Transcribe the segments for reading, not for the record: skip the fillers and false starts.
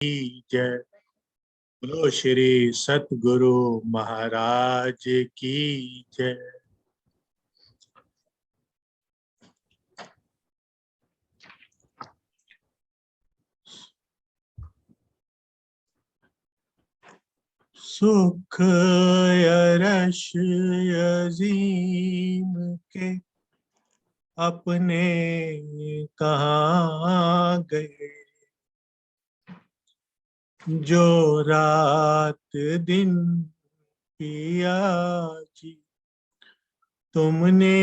की जय। बोलो श्री सतगुरु महाराज की जय। सुख यश अजीम के अपने कहाँ गए, जो रात दिन पिया जी तुमने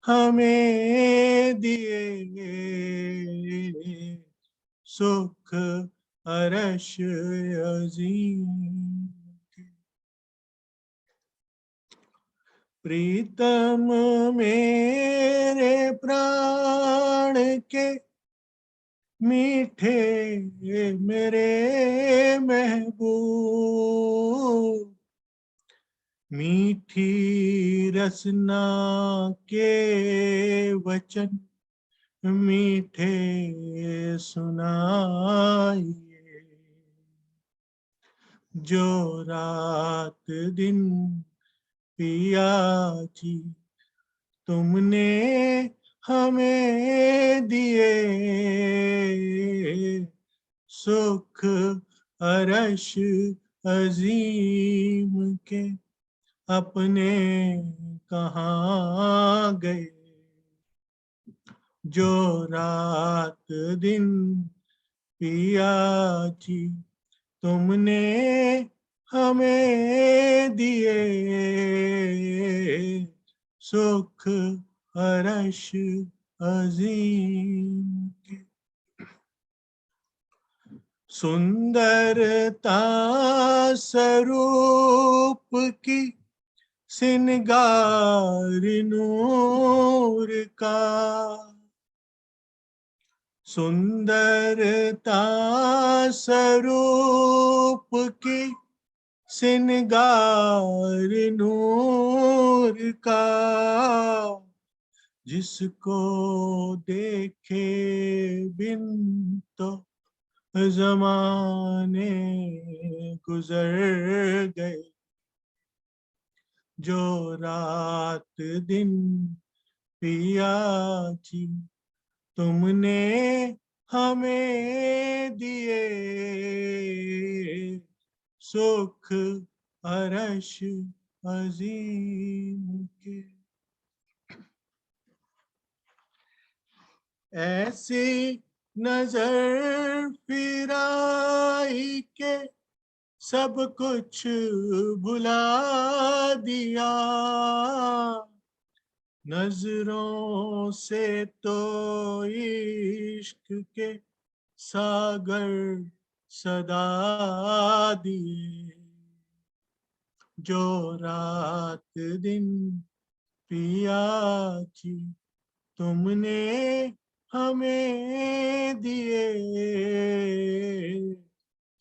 हमें दिए, सुख अरश अजीम के। प्रीतम मेरे प्राण के मीठे मेरे महबूब, मीठी रसना के वचन मीठे सुनाइए, जो रात दिन पिया जी तुमने हमें दिए, सुख अरश अजीम के अपने कहाँ गए, जो रात दिन पिया जी तुमने हमें दिए, सुख अरश अजीम के। सुंदरता स्वरूप की सिनगार नूर का, सुंदरता स्वरूप की सिनगार नूर का, जिसको देखे बिन तो जमाने गुजर गए, जो रात दिन पिया जी तुमने हमें दिए, सुख अरश अजीम के। ऐसी नजर फिराई के सब कुछ भुला दिया, नजरों से तो इश्क के सागर सदा दिए, जो रात दिन पिया जी तुमने हमें दिए,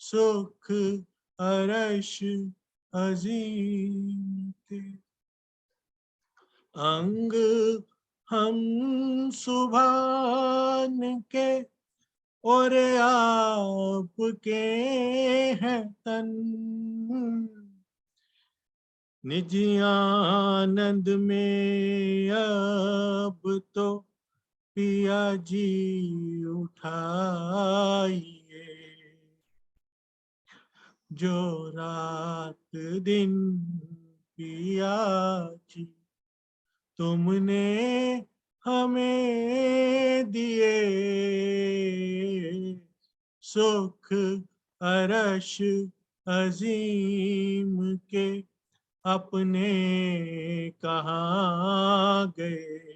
सुख अरश अजीम के। अंग हम सुभान के और आपके हैं तन, निज आनंद में अब तो पिया जी उठाइए, जो रात दिन पिया जी तुमने हमें दिए, सुख अरश अजीम के अपने कहाँ गए,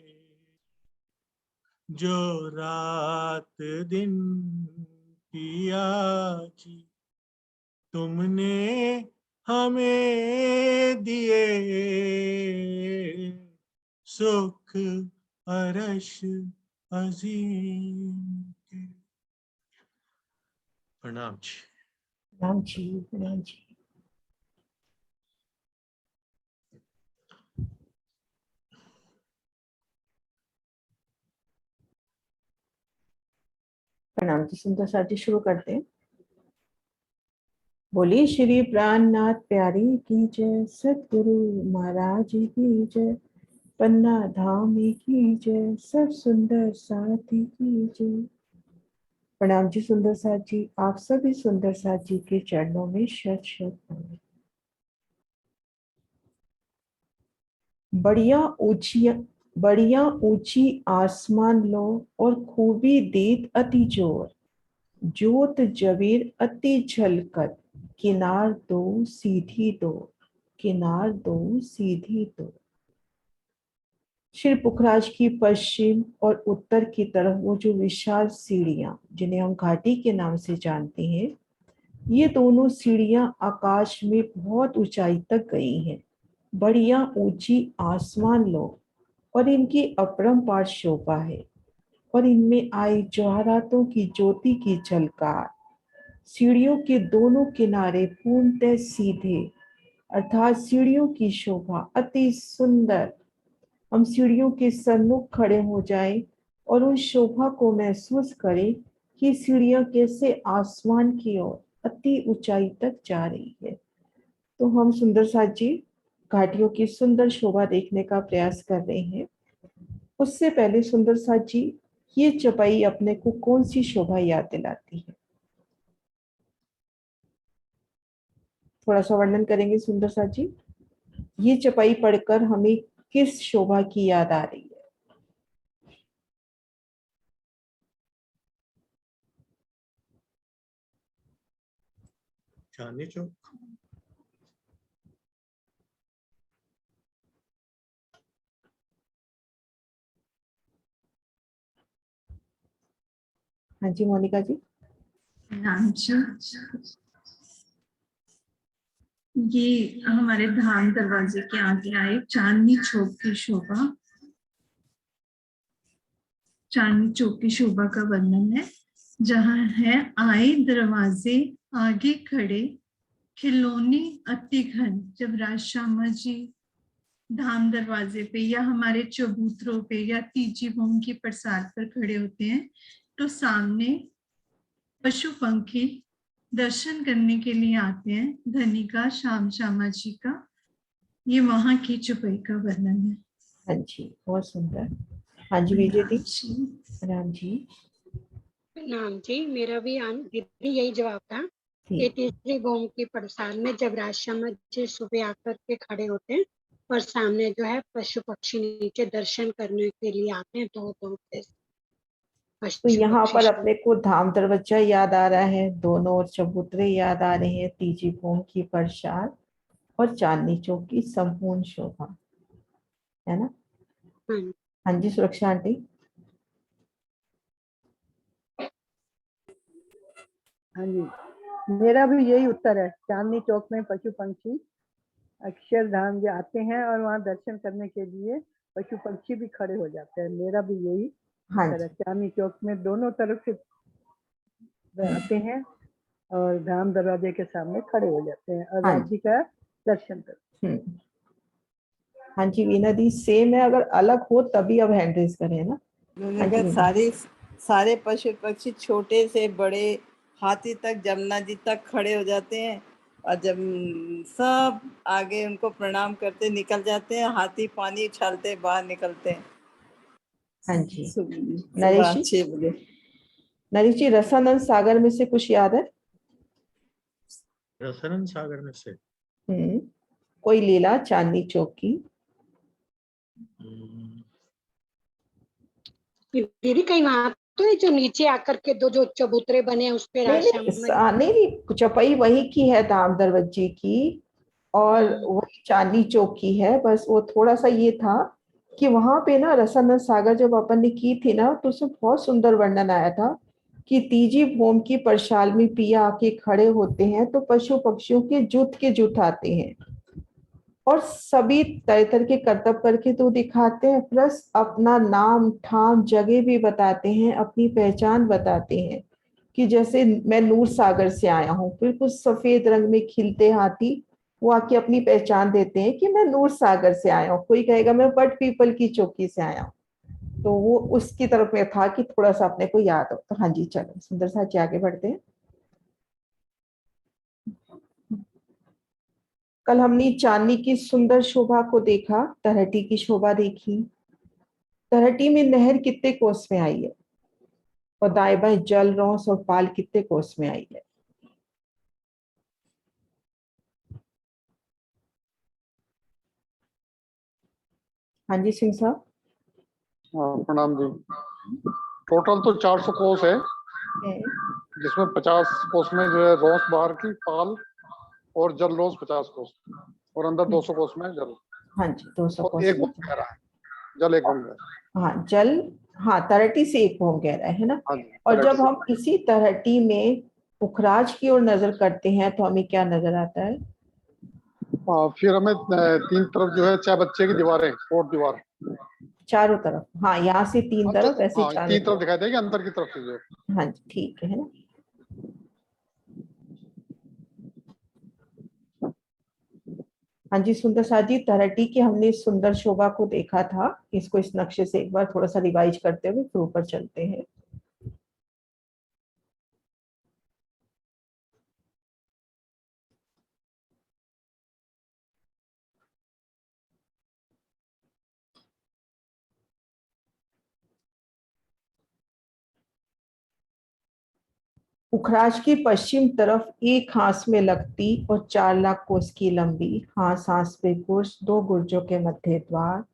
जो रात दिन पिया जी तुमने हमें दिए, सुख अरश अजीम के। प्रणाम जी। प्रणाम जी, प्रणाम जी। प्रणाम जी। सुंदर साथ जी शुरू करते हैं। बोली श्री प्राणनाथ प्यारी की जय, सतगुरु महाराज की जय, पन्ना धाम की जय, सब सुंदर साथी की जय। प्रणाम जी सुंदर साथ जी, आप सभी सुंदर साथ जी के चरणों में शत शत प्रणाम। बढ़िया ऊंची आसमान लो और खूबी दीद अति जोर, जोत जबीर अति झलकत, किनार दो सीधी दो, किनार दो सीधी दो। श्री पुखराज की पश्चिम और उत्तर की तरफ वो जो विशाल सीढ़ियां, जिन्हें हम घाटी के नाम से जानते हैं, ये दोनों सीढ़ियां आकाश में बहुत ऊंचाई तक गई हैं। बढ़िया ऊंची आसमान लो और इनकी अपरंपार शोभा है, और इनमें आई जवाहरातों की ज्योति की झलकार। सीढ़ियों के दोनों किनारे पूर्णतः सीधे, अर्थात सीढ़ियों की शोभा अति सुंदर। हम सीढ़ियों के सन्मुख खड़े हो जाएं और उन शोभा को महसूस करें कि सीढ़ियां कैसे आसमान की ओर अति ऊंचाई तक जा रही है। तो हम सुंदर साथ जी घाटियों की सुंदर शोभा देखने का प्रयास कर रहे हैं। उससे पहले सुंदर साथ जी, ये चपाई अपने को कौन सी शोभा याद दिलाती है? थोड़ा सा वर्णन करेंगे सुंदर साथ जी। ये चपाई पढ़कर हमें किस शोभा की याद आ रही है? चांदनी चौक। हाँ जी मोनिका जी। राम जी, ये हमारे धाम दरवाजे के आगे आए चांदनी चौक की शोभा, चांदनी चौक की शोभा का वर्णन है, जहाँ है आए दरवाजे आगे खड़े, खिलौने अति घन। जब राज श्यामा जी धाम दरवाजे पे या हमारे चबूतरों पे या तीजी भूमि की प्रसाद पर खड़े होते हैं, तो सामने पशु पंखी दर्शन करने के लिए आते हैं। धनिका श्याम श्यामा जी का ये वहां की चुपई का वर्णन है। हाँ जी बहुत सुंदर। हाँ जी विजय दी। राम जी। नाम जी, मेरा भी दीदी यही जवाब था। ये तीसरी भूमि की प्रसाद में जब राजश्यामा जी सुबह आकर के खड़े होते हैं और सामने जो है पशु पक्षी नीचे दर्शन करने के लिए आते हैं, दो दो तो यहाँ पर अपने को धाम दरवाजा याद आ रहा है, दोनों ओर चबूतरे याद आ रहे हैं, तीजी भूमि की प्रसाद और चांदनी चौक की संपूर्ण शोभा, है ना? हाँ जी सुरक्षा आंटी। हाँ जी, मेरा भी यही उत्तर है। चांदनी चौक में पशु पंछी अक्षरधाम जो आते हैं और वहाँ दर्शन करने के लिए पशु पक्षी भी खड़े हो जाते हैं। मेरा भी यही उत्तर है। चांदनी चौक में दोनों तरफ से आते हैं और धाम दरवाजे के सामने खड़े हो जाते हैं और राज्य का दर्शन करते हैं। हाँ जी वीना दी, सेम है, अगर अलग हो तभी अब हैंड रेज करें ना। सारे पशु पक्षी छोटे से बड़े हाथी तक जमुना जी तक खड़े हो जाते हैं और जब सब आगे उनको प्रणाम करते निकल जाते हैं, हाथी पानी उछालते बाहर निकलते हैं। हाँ जी सुबह 6 बजे। नरेश जी, रसानंद सागर में से कुछ याद है? रसानंद सागर में से कोई लीला चांदनी चौक की? दीदी कहीं वहाँ तो है जो नीचे आकर के दो जो चबूतरे बने हैं उस पे नहीं, चौपाई वही की है धाम दरवाजे की और वही चांदनी चौक की है। बस वो थोड़ा सा ये था कि वहां पे ना रसानंद सागर जब अपन ने की थी ना, तो उसमें बहुत सुंदर वर्णन आया था कि तीजी भूमि की परसाल में पिया आके खड़े होते हैं तो पशु पक्षियों के जुट आते हैं और सभी तरह तरह के करतब करके तो दिखाते हैं, प्लस अपना नाम ठाम जगह भी बताते हैं, अपनी पहचान बताते हैं कि जैसे मैं नूर सागर से आया हूँ, बिल्कुल सफेद रंग में खिलते हाथी वो आके अपनी पहचान देते हैं कि मैं नूर सागर से आया हूँ। कोई कहेगा मैं बट पीपल की चौकी से आया हूँ, तो वो उसकी तरफ में था कि थोड़ा सा अपने को याद हो। तो हाँ जी चलो सुंदर सा जी आगे बढ़ते हैं। कल हमने चांदनी की सुंदर शोभा को देखा, तरहटी की शोभा देखी। तरहटी में नहर कितने कोस में आई है, और दाएं बाएं जल, रौस और पाल कितने कोस में आई है? हाँ जी सिंह साहब। प्रणाम जी। टोटल तो 400 कोस है, जिसमें 50 कोस में जो है रोस बाहर की पाल और जल रोस 50 कोस, और अंदर 200 कोस में जल। हाँ जी 200 और कोस एक में भौम गहरा है, जल एक भौम गहरा। हाँ जल, हाँ तरहटी से एक भौम गहरा है ना। हाँ जी। और जब हम इसी तरहटी में पुखराज की ओर नजर करते हैं तो हमें क्या नजर आता है? फिर हमें 3 तरफ जो है 6 बच्चे की दीवारें, 4 दीवार चारों तरफ, हाँ यहाँ से 3 तरफ, ऐसे हाँ, चारों 3 तरफ दिखाई देगी अंदर की तरफ से जो। हाँ जी ठीक है ना। हाँ जी सुंदर साथ जी, तरहटी की हमने सुंदर शोभा को देखा था। इसको इस नक्शे से एक बार थोड़ा सा रिवाइज करते हुए फिर ऊपर चलते हैं। पुखराज की पश्चिम तरफ एक हांस में लगती और 4 लाख कोस की लंबी, हांस हांस पे गुर्ज, 2 गुर्जों के मध्य द्वार।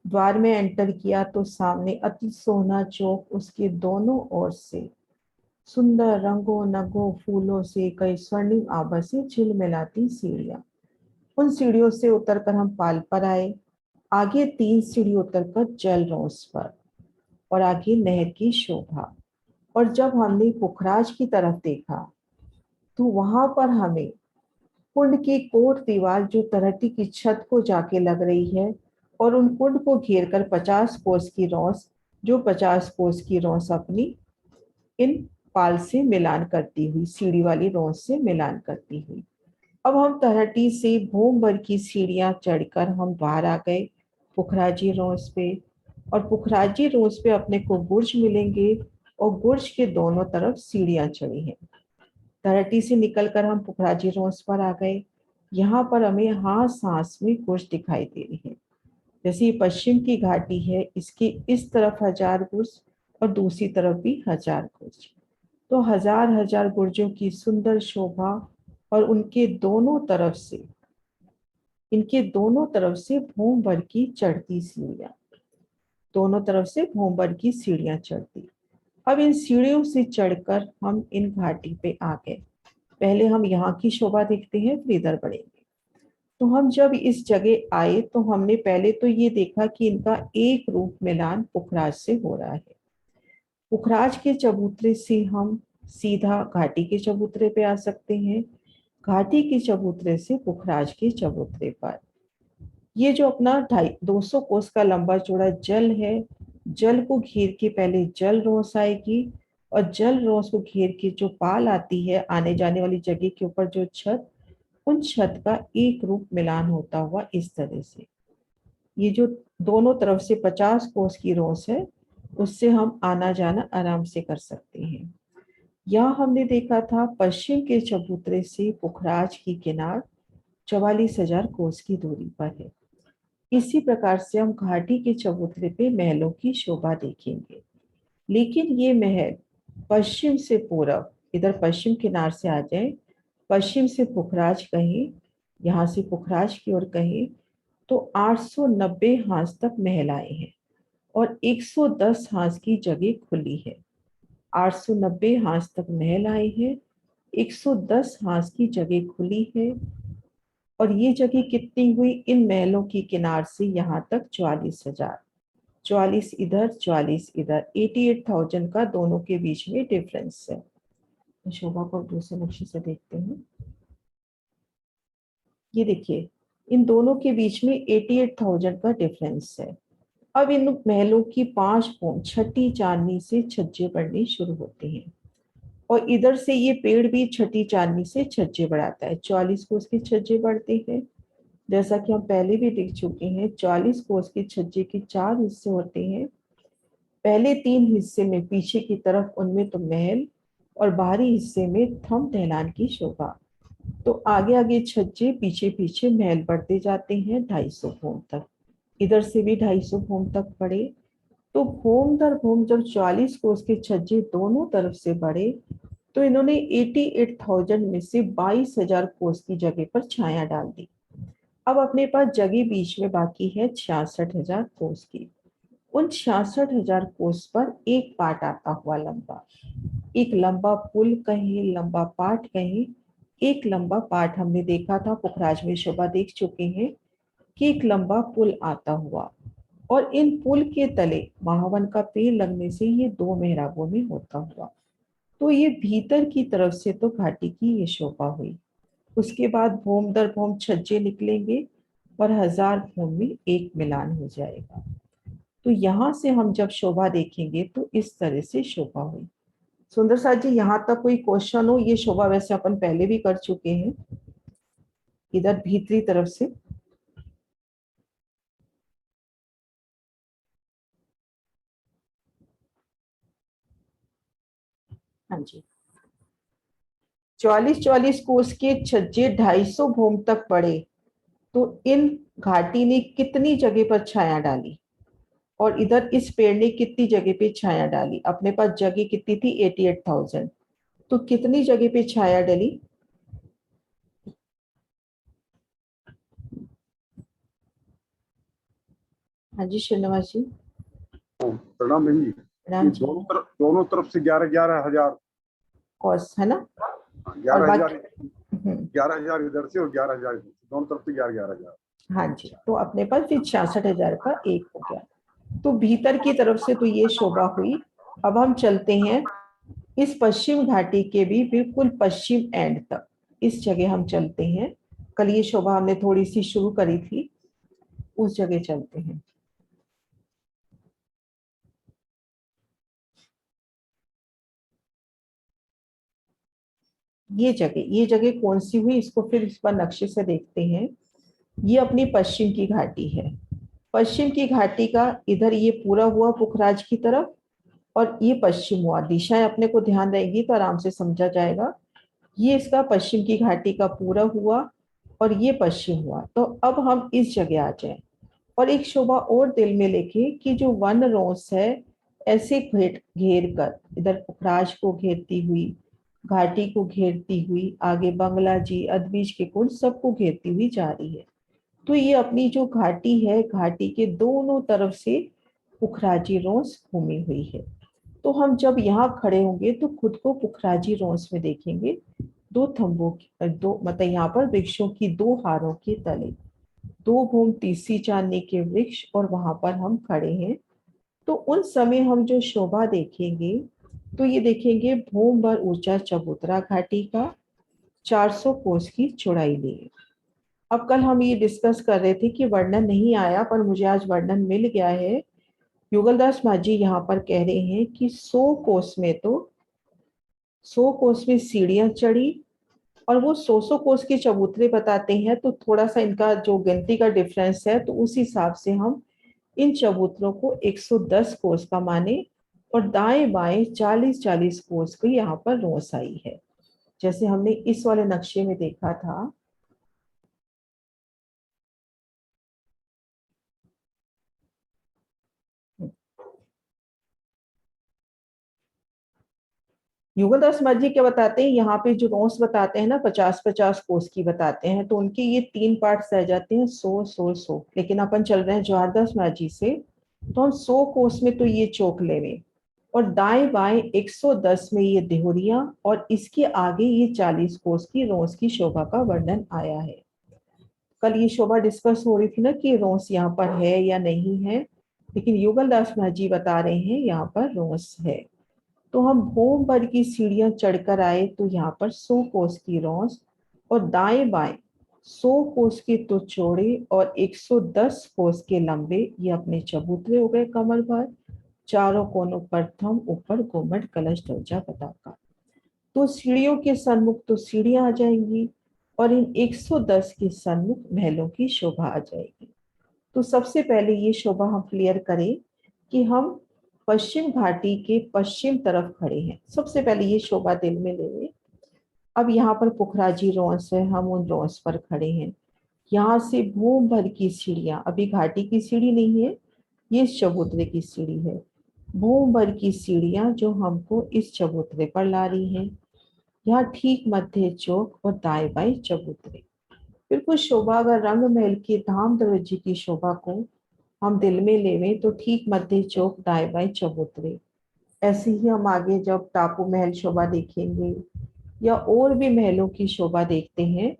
द्वार में एंटर किया तो सामने अति सोना चौक, उसके दोनों ओर से सुंदर रंगों नगों फूलों से कई स्वर्णिम आभा से झिलमिलाती सीढ़ियां। उन सीढ़ियों से उतरकर हम पाल पर आए। आगे 3 सीढ़ी उतरकर जल रोस पर, और आगे नहर की शोभा। और जब हमने पुखराज की तरफ देखा तो वहां पर हमें कुंड की कोट दीवार जो तरहटी की छत को जाके लग रही है, और उन कुंड को घेर कर 50 कोस की रौस, जो 50 कोस की रौस अपनी इन पाल से मिलान करती हुई, सीढ़ी वाली रौस से मिलान करती हुई। अब हम तरहटी से भूम भर की सीढ़ियां चढ़कर हम बाहर आ गए पुखराजी रोस पे। और पुखराजी रोस पे अपने को बुर्ज मिलेंगे, और बुर्ज के दोनों तरफ सीढ़ियां चढ़ी हैं। तरहटी से निकलकर हम पुखराजी रोस पर आ गए। यहाँ पर हमें हांस हांस में बुर्ज दिखाई दे रही है। जैसे पश्चिम की घाटी है, इसके इस तरफ 1000 बुर्ज और दूसरी तरफ भी 1000 बुर्ज। तो 1000 बुर्जों की सुंदर शोभा, और उनके दोनों तरफ से, इनके दोनों तरफ से भूम भर की चढ़ती सीढ़ियां, दोनों तरफ से भूम भर की सीढ़ियां चढ़ती। अब इन सीढ़ियों से चढ़कर हम इन घाटी पे आ गए। पहले हम यहाँ की शोभा देखते हैं, फिर इधर बढ़ेंगे। तो हम जब इस जगह आए तो हमने पहले तो ये देखा कि इनका एक रूप मिलान पुखराज से हो रहा है। पुखराज के चबूतरे से हम सीधा घाटी के चबूतरे पे आ सकते हैं, घाटी के चबूतरे से पुखराज के चबूतरे पर। ये जो अपना 250 कोस का लंबा चौड़ा जल है, जल को घेर के पहले जल रोस आएगी, और जल रोस को घेर के जो पाल आती है आने जाने वाली जगह के ऊपर जो छत, उन छत का एक रूप मिलान होता हुआ इस तरह से। ये जो दोनों तरफ से 50 कोस की रोस है, उससे हम आना जाना आराम से कर सकते हैं। यहाँ हमने देखा था पश्चिम के चबूतरे से पुखराज की किनार 44,000 कोस की दूरी पर है। इसी प्रकार से हम घाटी के चबूतरे पे महलों की शोभा देखेंगे। लेकिन ये महल पश्चिम से पूरब, इधर पश्चिम किनार से आ जाए, पश्चिम से पुखराज कहें, यहाँ से पुखराज की ओर कहें, तो 890 हांस तक महल आए हैं, और 110 हांस की जगह खुली है। 890 हांस तक महल आए हैं, 110 हांस की जगह खुली है। और ये जगह कितनी हुई इन महलों की किनार से यहाँ तक? 44,000। 44 इधर, 44 इधर, 88,000 का दोनों के बीच में डिफरेंस है। शोभा को दूसरे नक्शे से देखते हैं। ये देखिए, इन दोनों के बीच में 88,000 का डिफरेंस है। अब इन महलों की 5 भूम छठी चांदनी से छज्जे बढ़ने शुरू होते हैं, और इधर से ये पेड़ भी छठी चांदनी से छज्जे बढ़ाता है। 44 कोस के छज्जे बढ़ते हैं, जैसा कि हम पहले भी देख चुके हैं। 44 कोस के छज्जे के 4 हिस्से होते हैं। पहले 3 हिस्से में पीछे की तरफ उनमें तो महल, और बाहरी हिस्से में थम ढलान की शोभा। तो आगे आगे छज्जे, पीछे पीछे महल बढ़ते जाते हैं 250 भोम तक। इधर से भी 250 भोम तक बढ़े। तो भोम दर भोम जब 44 कोस के छज्जे दोनों तरफ से बढ़े तो इन्होंने 88,000 में से 22,000 कोस की जगह पर छाया डाल दी। अब अपने पास जगह बीच में बाकी है 66,000 कोस की। उन 66,000 कोस पर एक पाट आता हुआ लंबा, एक लंबा पुल कहें, लंबा पाट कहें, एक लंबा पाट हमने देखा था, पुखराज में शोभा देख चुके हैं कि एक लंबा पुल आता हुआ, और इन पुल के तले महावन का पेड़ लगने से ये 2 मेहराबों में होता हुआ। तो ये भीतर की तरफ से तो घाटी की ये शोभा हुई। उसके बाद भोम दर भोम छज्जे निकलेंगे और 1000 भोम में एक मिलान हो जाएगा। तो यहाँ से हम जब शोभा देखेंगे तो इस तरह से शोभा हुई। सुंदर साथ जी, यहाँ तक कोई क्वेश्चन हो? ये शोभा वैसे अपन पहले भी कर चुके हैं। इधर भीतरी तरफ से हाँ जी, 44 कोस के छज्जे 250 भोम तक बढ़े तो इन घाटी ने कितनी जगह पर छाया डाली, और इधर इस पेड़ ने कितनी जगह पे छाया डाली? अपने पास जगह कितनी थी? 88,000। तो कितनी जगह पे छाया डाली? हाँ जी श्रीनिवास जी। प्रणाम बहन जी। प्रणाम जी। दोनों तरफ से 11,000 कॉस है ना? 11,000 11,000 इधर से और 11,000 इधर से, दोनों तरफ से 11,000। हाँ जी, तो अपने पास फिर 66,000 का एक हो गया। तो भीतर की तरफ से तो ये शोभा हुई। अब हम चलते हैं इस पश्चिम घाटी के भी बिल्कुल पश्चिम एंड तक, इस जगह हम चलते हैं। कल ये शोभा हमने थोड़ी सी शुरू करी थी, उस जगह चलते हैं। ये जगह कौन सी हुई, इसको फिर इस पर नक्शे से देखते हैं। ये अपनी पश्चिम की घाटी है। पश्चिम की घाटी का इधर ये पूरा हुआ पुखराज की तरफ, और ये पश्चिम हुआ। दिशाएं अपने को ध्यान रहेगी तो आराम से समझा जाएगा। ये इसका पश्चिम की घाटी का पूरा हुआ और ये पश्चिम हुआ। तो अब हम इस जगह आ जाएं और एक शोभा और दिल में लेके कि जो वन रोस है ऐसे घेर कर, इधर पुखराज को घेरती हुई, घाटी को घेरती हुई, आगे बंगला जी, अदबीज के कुंड सबको घेरती हुई जा रही है। तो ये अपनी जो घाटी है, घाटी के दोनों तरफ से पुखराजी रोस घूमी हुई है। तो हम जब यहाँ खड़े होंगे तो खुद को पुखराजी रोस में देखेंगे। दो थंबों दो मतलब यहाँ पर वृक्षों की 2 हारों के तले 2 भूम तीसरी चांदनी के वृक्ष, और वहां पर हम खड़े हैं। तो उन समय हम जो शोभा देखेंगे तो ये देखेंगे भूम भर ऊंचा चबूतरा घाटी का 400 कोस की चौड़ाई लिए। अब कल हम ये डिस्कस कर रहे थे कि वर्णन नहीं आया, पर मुझे आज वर्णन मिल गया है। युगलदास माझी यहाँ पर कह रहे हैं कि 100 कोस में सीढ़ियां चढ़ी, और वो 100 कोस के चबूतरे बताते हैं। तो थोड़ा सा इनका जो गिनती का डिफरेंस है, तो उस हिसाब से हम इन चबूतरों को 110 कोस का माने, और दाएं बाएं 40-40 कोस की यहाँ पर रोस आई है, जैसे हमने इस वाले नक्शे में देखा था। युगलदास माझी क्या बताते हैं, यहाँ पे जो रोस बताते हैं ना 50-50 कोस की बताते हैं, तो उनके ये 3 पार्ट्स रह जाते हैं 100-100-100। लेकिन अपन चल रहे हैं जवाहरदास माझी से, तो हम 100 कोस में तो ये चोखले में, और दाएं बाएं 110 में ये देहुरिया, और इसके आगे ये 40 कोस की रोस की शोभा का वर्णन आया है। कल ये शोभा डिस्कस हो रही थी ना कि रोस यहाँ पर है या नहीं है, लेकिन युगलदास माझी बता रहे हैं यहाँ पर रोस है। तो हम भूम भर की सीढ़ियां चढ़कर आए तो यहाँ पर 100 कोस की रोस, और दाएं बाएं 100 कोस के तो चौड़े और 110 कोस के लंबे ये अपने चबूतरे हो गए कमर भर। चारों कोनों पर थम, ऊपर गुम्बद, कलश, ध्वजा, पताका। तो सीढ़ियों के सन्मुख तो सीढ़ियां आ जाएंगी, और इन 110 के सन्मुख महलों की शोभा आ जाएगी। तो सबसे पहले ये शोभा हम क्लियर करें कि हम पश्चिम घाटी के पश्चिम तरफ खड़े हैं। सबसे पहले ये शोभा दिल में ले लें। अब यहाँ पर पुखराजी रोंस है, हम उन रोंस पर खड़े हैं। यहाँ से भूम भर की सीढ़ियां, अभी घाटी की सीढ़ी नहीं है, ये इस चबूतरे की सीढ़ी है। भूम भर की सीढ़ियां जो हमको इस चबूतरे पर ला रही हैं। यहाँ ठीक मध्य चौक और दाएं बाएं चबूतरे। बिल्कुल शोभा, अगर रंग महल की धाम दरवाजे की शोभा को हम दिल में लेवें तो ठीक मध्य चौक, दाएं बाएं चबूतरे। ऐसे ही हम आगे जब टापू महल शोभा देखेंगे या और भी महलों की शोभा देखते हैं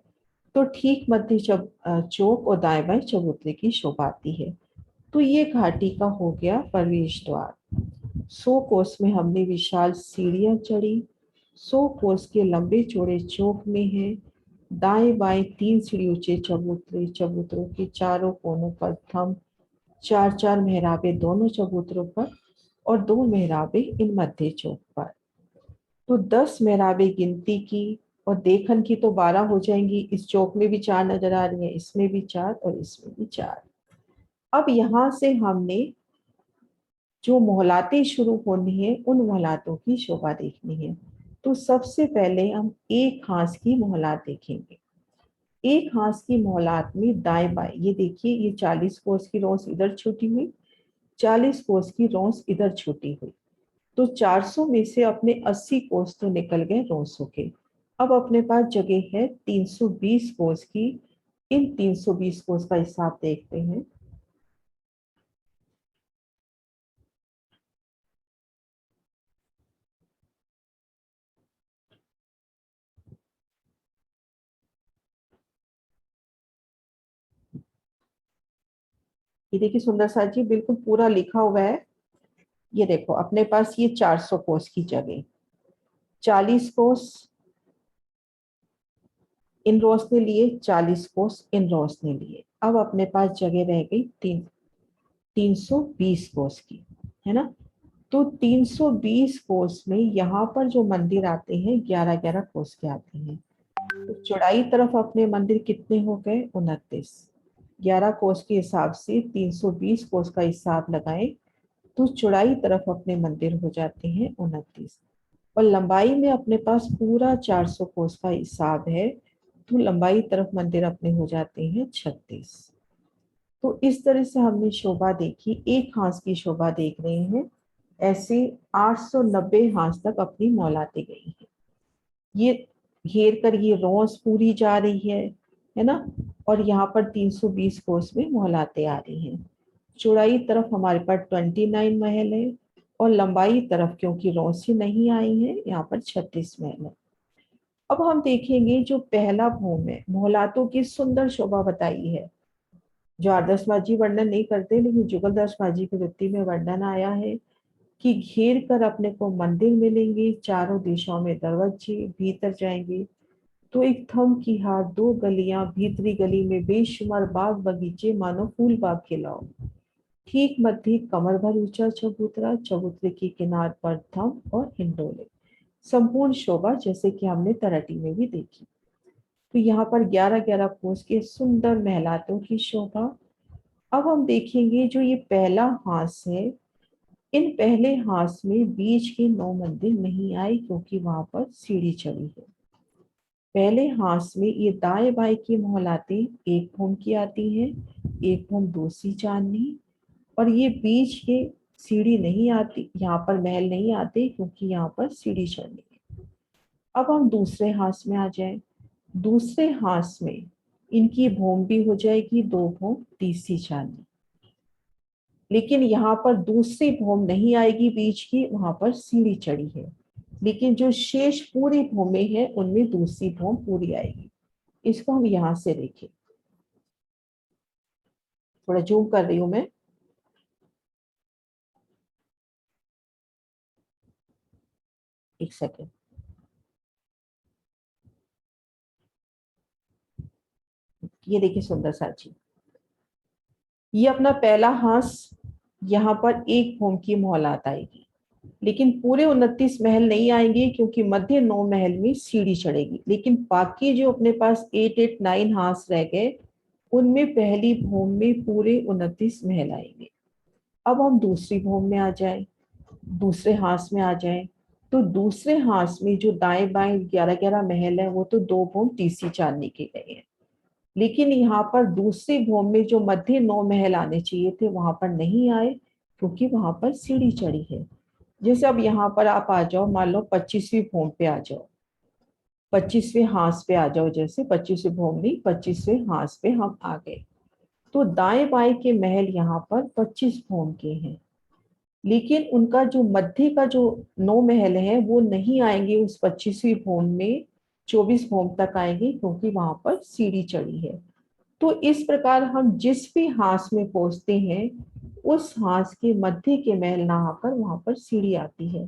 तो ठीक मध्य चौक और दाएं बाएं चबूतरे की शोभा आती है। तो ये घाटी का हो गया प्रवेश द्वार। 100 कोस में हमने विशाल सीढ़ियां चढ़ी, 100 कोस के लंबे चौड़े चौक में है। दाएं बाएं 3 सीढ़ी ऊंचे चबूतरे, चबूतरों के चारों कोनों पर थम, 4-4 मेहराबे दोनों चबूतरों पर और 2 मेहराबे इन मध्य चौक पर। तो 10 मेहराबे गिनती की और देखन की तो 12 हो जाएंगी। इस चौक में भी 4 नजर आ रही है, इसमें भी 4 और इसमें भी 4। अब यहाँ से हमने जो मोहलातें शुरू होनी है उन मोहलातों की शोभा देखनी है। तो सबसे पहले हम एक हांस की मोहलात देखेंगे। एक हांस की मोहलात में दाएं बाएं, ये देखिए, ये 40 कोस की रोंस इधर छूटी हुई, 40 कोस की रोंस इधर छूटी हुई। तो 400 में से अपने 80 कोस तो निकल गए रोंसों के। अब अपने पास जगह है 320 कोस की। इन 320 कोस का हिसाब देखते हैं। ये देखिए सुंदर सा जी, बिल्कुल पूरा लिखा हुआ है। ये देखो अपने पास ये 400 कोस की जगह, 40 कोस इन रोस ने लिए, 40 कोस इन रोस ने लिए। अब अपने पास जगह रह गई 320 कोस की, है ना। तो 320 कोस में यहाँ पर जो मंदिर आते हैं 11-11 कोस के आते हैं। तो चौड़ाई तरफ अपने मंदिर कितने हो गए? 29। 11 कोस के हिसाब से 320 कोस का हिसाब लगाएं तो चौड़ाई तरफ अपने मंदिर हो जाते हैं 29। और लंबाई में अपने पास पूरा 400 कोस का हिसाब है तो लंबाई तरफ मंदिर अपने हो जाते हैं 36। तो इस तरह से हमने शोभा देखी, एक हांस की शोभा देख रहे हैं। ऐसे 890 हांस तक अपनी मौलाते गई है। ये घेर कर ये रोंस पूरी जा रही है ना। और यहाँ पर 320 कोस में मोहलाते आ रही हैं। चौड़ाई तरफ हमारे पास 29 महल है और लंबाई तरफ क्योंकि रोंसी नहीं आई है यहाँ पर 36 महल है। अब हम देखेंगे जो पहला भूम है, मोहलातों की सुंदर शोभा बताई है। जो आदर्शबाजी वर्णन नहीं करते लेकिन जुगलदासबाजी की वृत्ति में वर्णन आया है कि घेर कर अपने को मंदिर मिलेंगे, चारों दिशाओं में दरवाजे, भीतर जाएंगे तो एक थम की हार, 2 गलियां, भीतरी गली में बेशुमार बाग बगीचे, मानो फूल बाग खिलाओ। ठीक मध्य कमर भर ऊंचा चबूतरा, चबूतरे की किनार पर थम और हिंडोले। संपूर्ण शोभा जैसे कि हमने तरटी में भी देखी। तो यहाँ पर 11-11 कोस के सुंदर महलातों की शोभा। अब हम देखेंगे जो ये पहला हांस है, इन पहले हांस में बीच के 9 मंदिर नहीं आए क्योंकि वहां पर सीढ़ी चढ़ी है। पहले हांस में ये दाएं बाएं की मोहलातें एक भूम की आती हैं, एक भूम दूसरी चांदनी, और ये बीच के सीढ़ी नहीं आती, यहाँ पर महल नहीं आते क्योंकि यहाँ पर सीढ़ी चढ़नी है। अब हम दूसरे हांस में आ जाएं। दूसरे हांस में इनकी भूम भी हो जाएगी 2 भूम, तीसरी चांदनी। लेकिन यहाँ पर दूसरी भूम नहीं आएगी बीच की, वहां पर सीढ़ी चढ़ी है। लेकिन जो शेष पूरी भूमि है उनमें दूसरी भूम पूरी आएगी। इसको हम यहां से देखें, थोड़ा जूम कर रही हूं मैं। एक सेकेंड। ये देखिए सुंदर सा जी, ये अपना पहला हांस, यहाँ पर एक भूम की मोहलात आएगी लेकिन पूरे 29 महल नहीं आएंगे क्योंकि मध्य 9 महल में सीढ़ी चढ़ेगी। लेकिन बाकी जो अपने पास 8-9 हांस रह गए उनमें पहली भूम में पूरे 29 महल आएंगे। अब हम दूसरी भूम में आ जाएं, दूसरे हांस में आ जाएं। तो दूसरे हांस में जो दाएं बाएं 11-11 महल है वो तो 2 भोम तीसरी चांदनी के गए हैं, लेकिन यहाँ पर दूसरी भोम में जो मध्य 9 महल आने चाहिए थे वहां पर नहीं आए, क्योंकि वहां पर सीढ़ी चढ़ी है। जैसे अब यहाँ पर आप आ जाओ, मान लो 25वीं भोम पे आ जाओ, 25वें हांस पे आ जाओ, जैसे 25वें भोम नहीं 25वें हांस पे हम आ गए, तो दाएं बाएं के महल यहाँ पर 25 भोम के हैं, लेकिन उनका जो मध्य का जो 9 महल है वो नहीं आएंगे उस 25वीं भोम में, 24 भोम तक आएंगे, क्योंकि वहां पर सीढ़ी चढ़ी है। तो इस प्रकार हम जिस भी हांस में पहुंचते हैं उस हांस के मध्य के महल ना आकर वहां पर सीढ़ी आती है।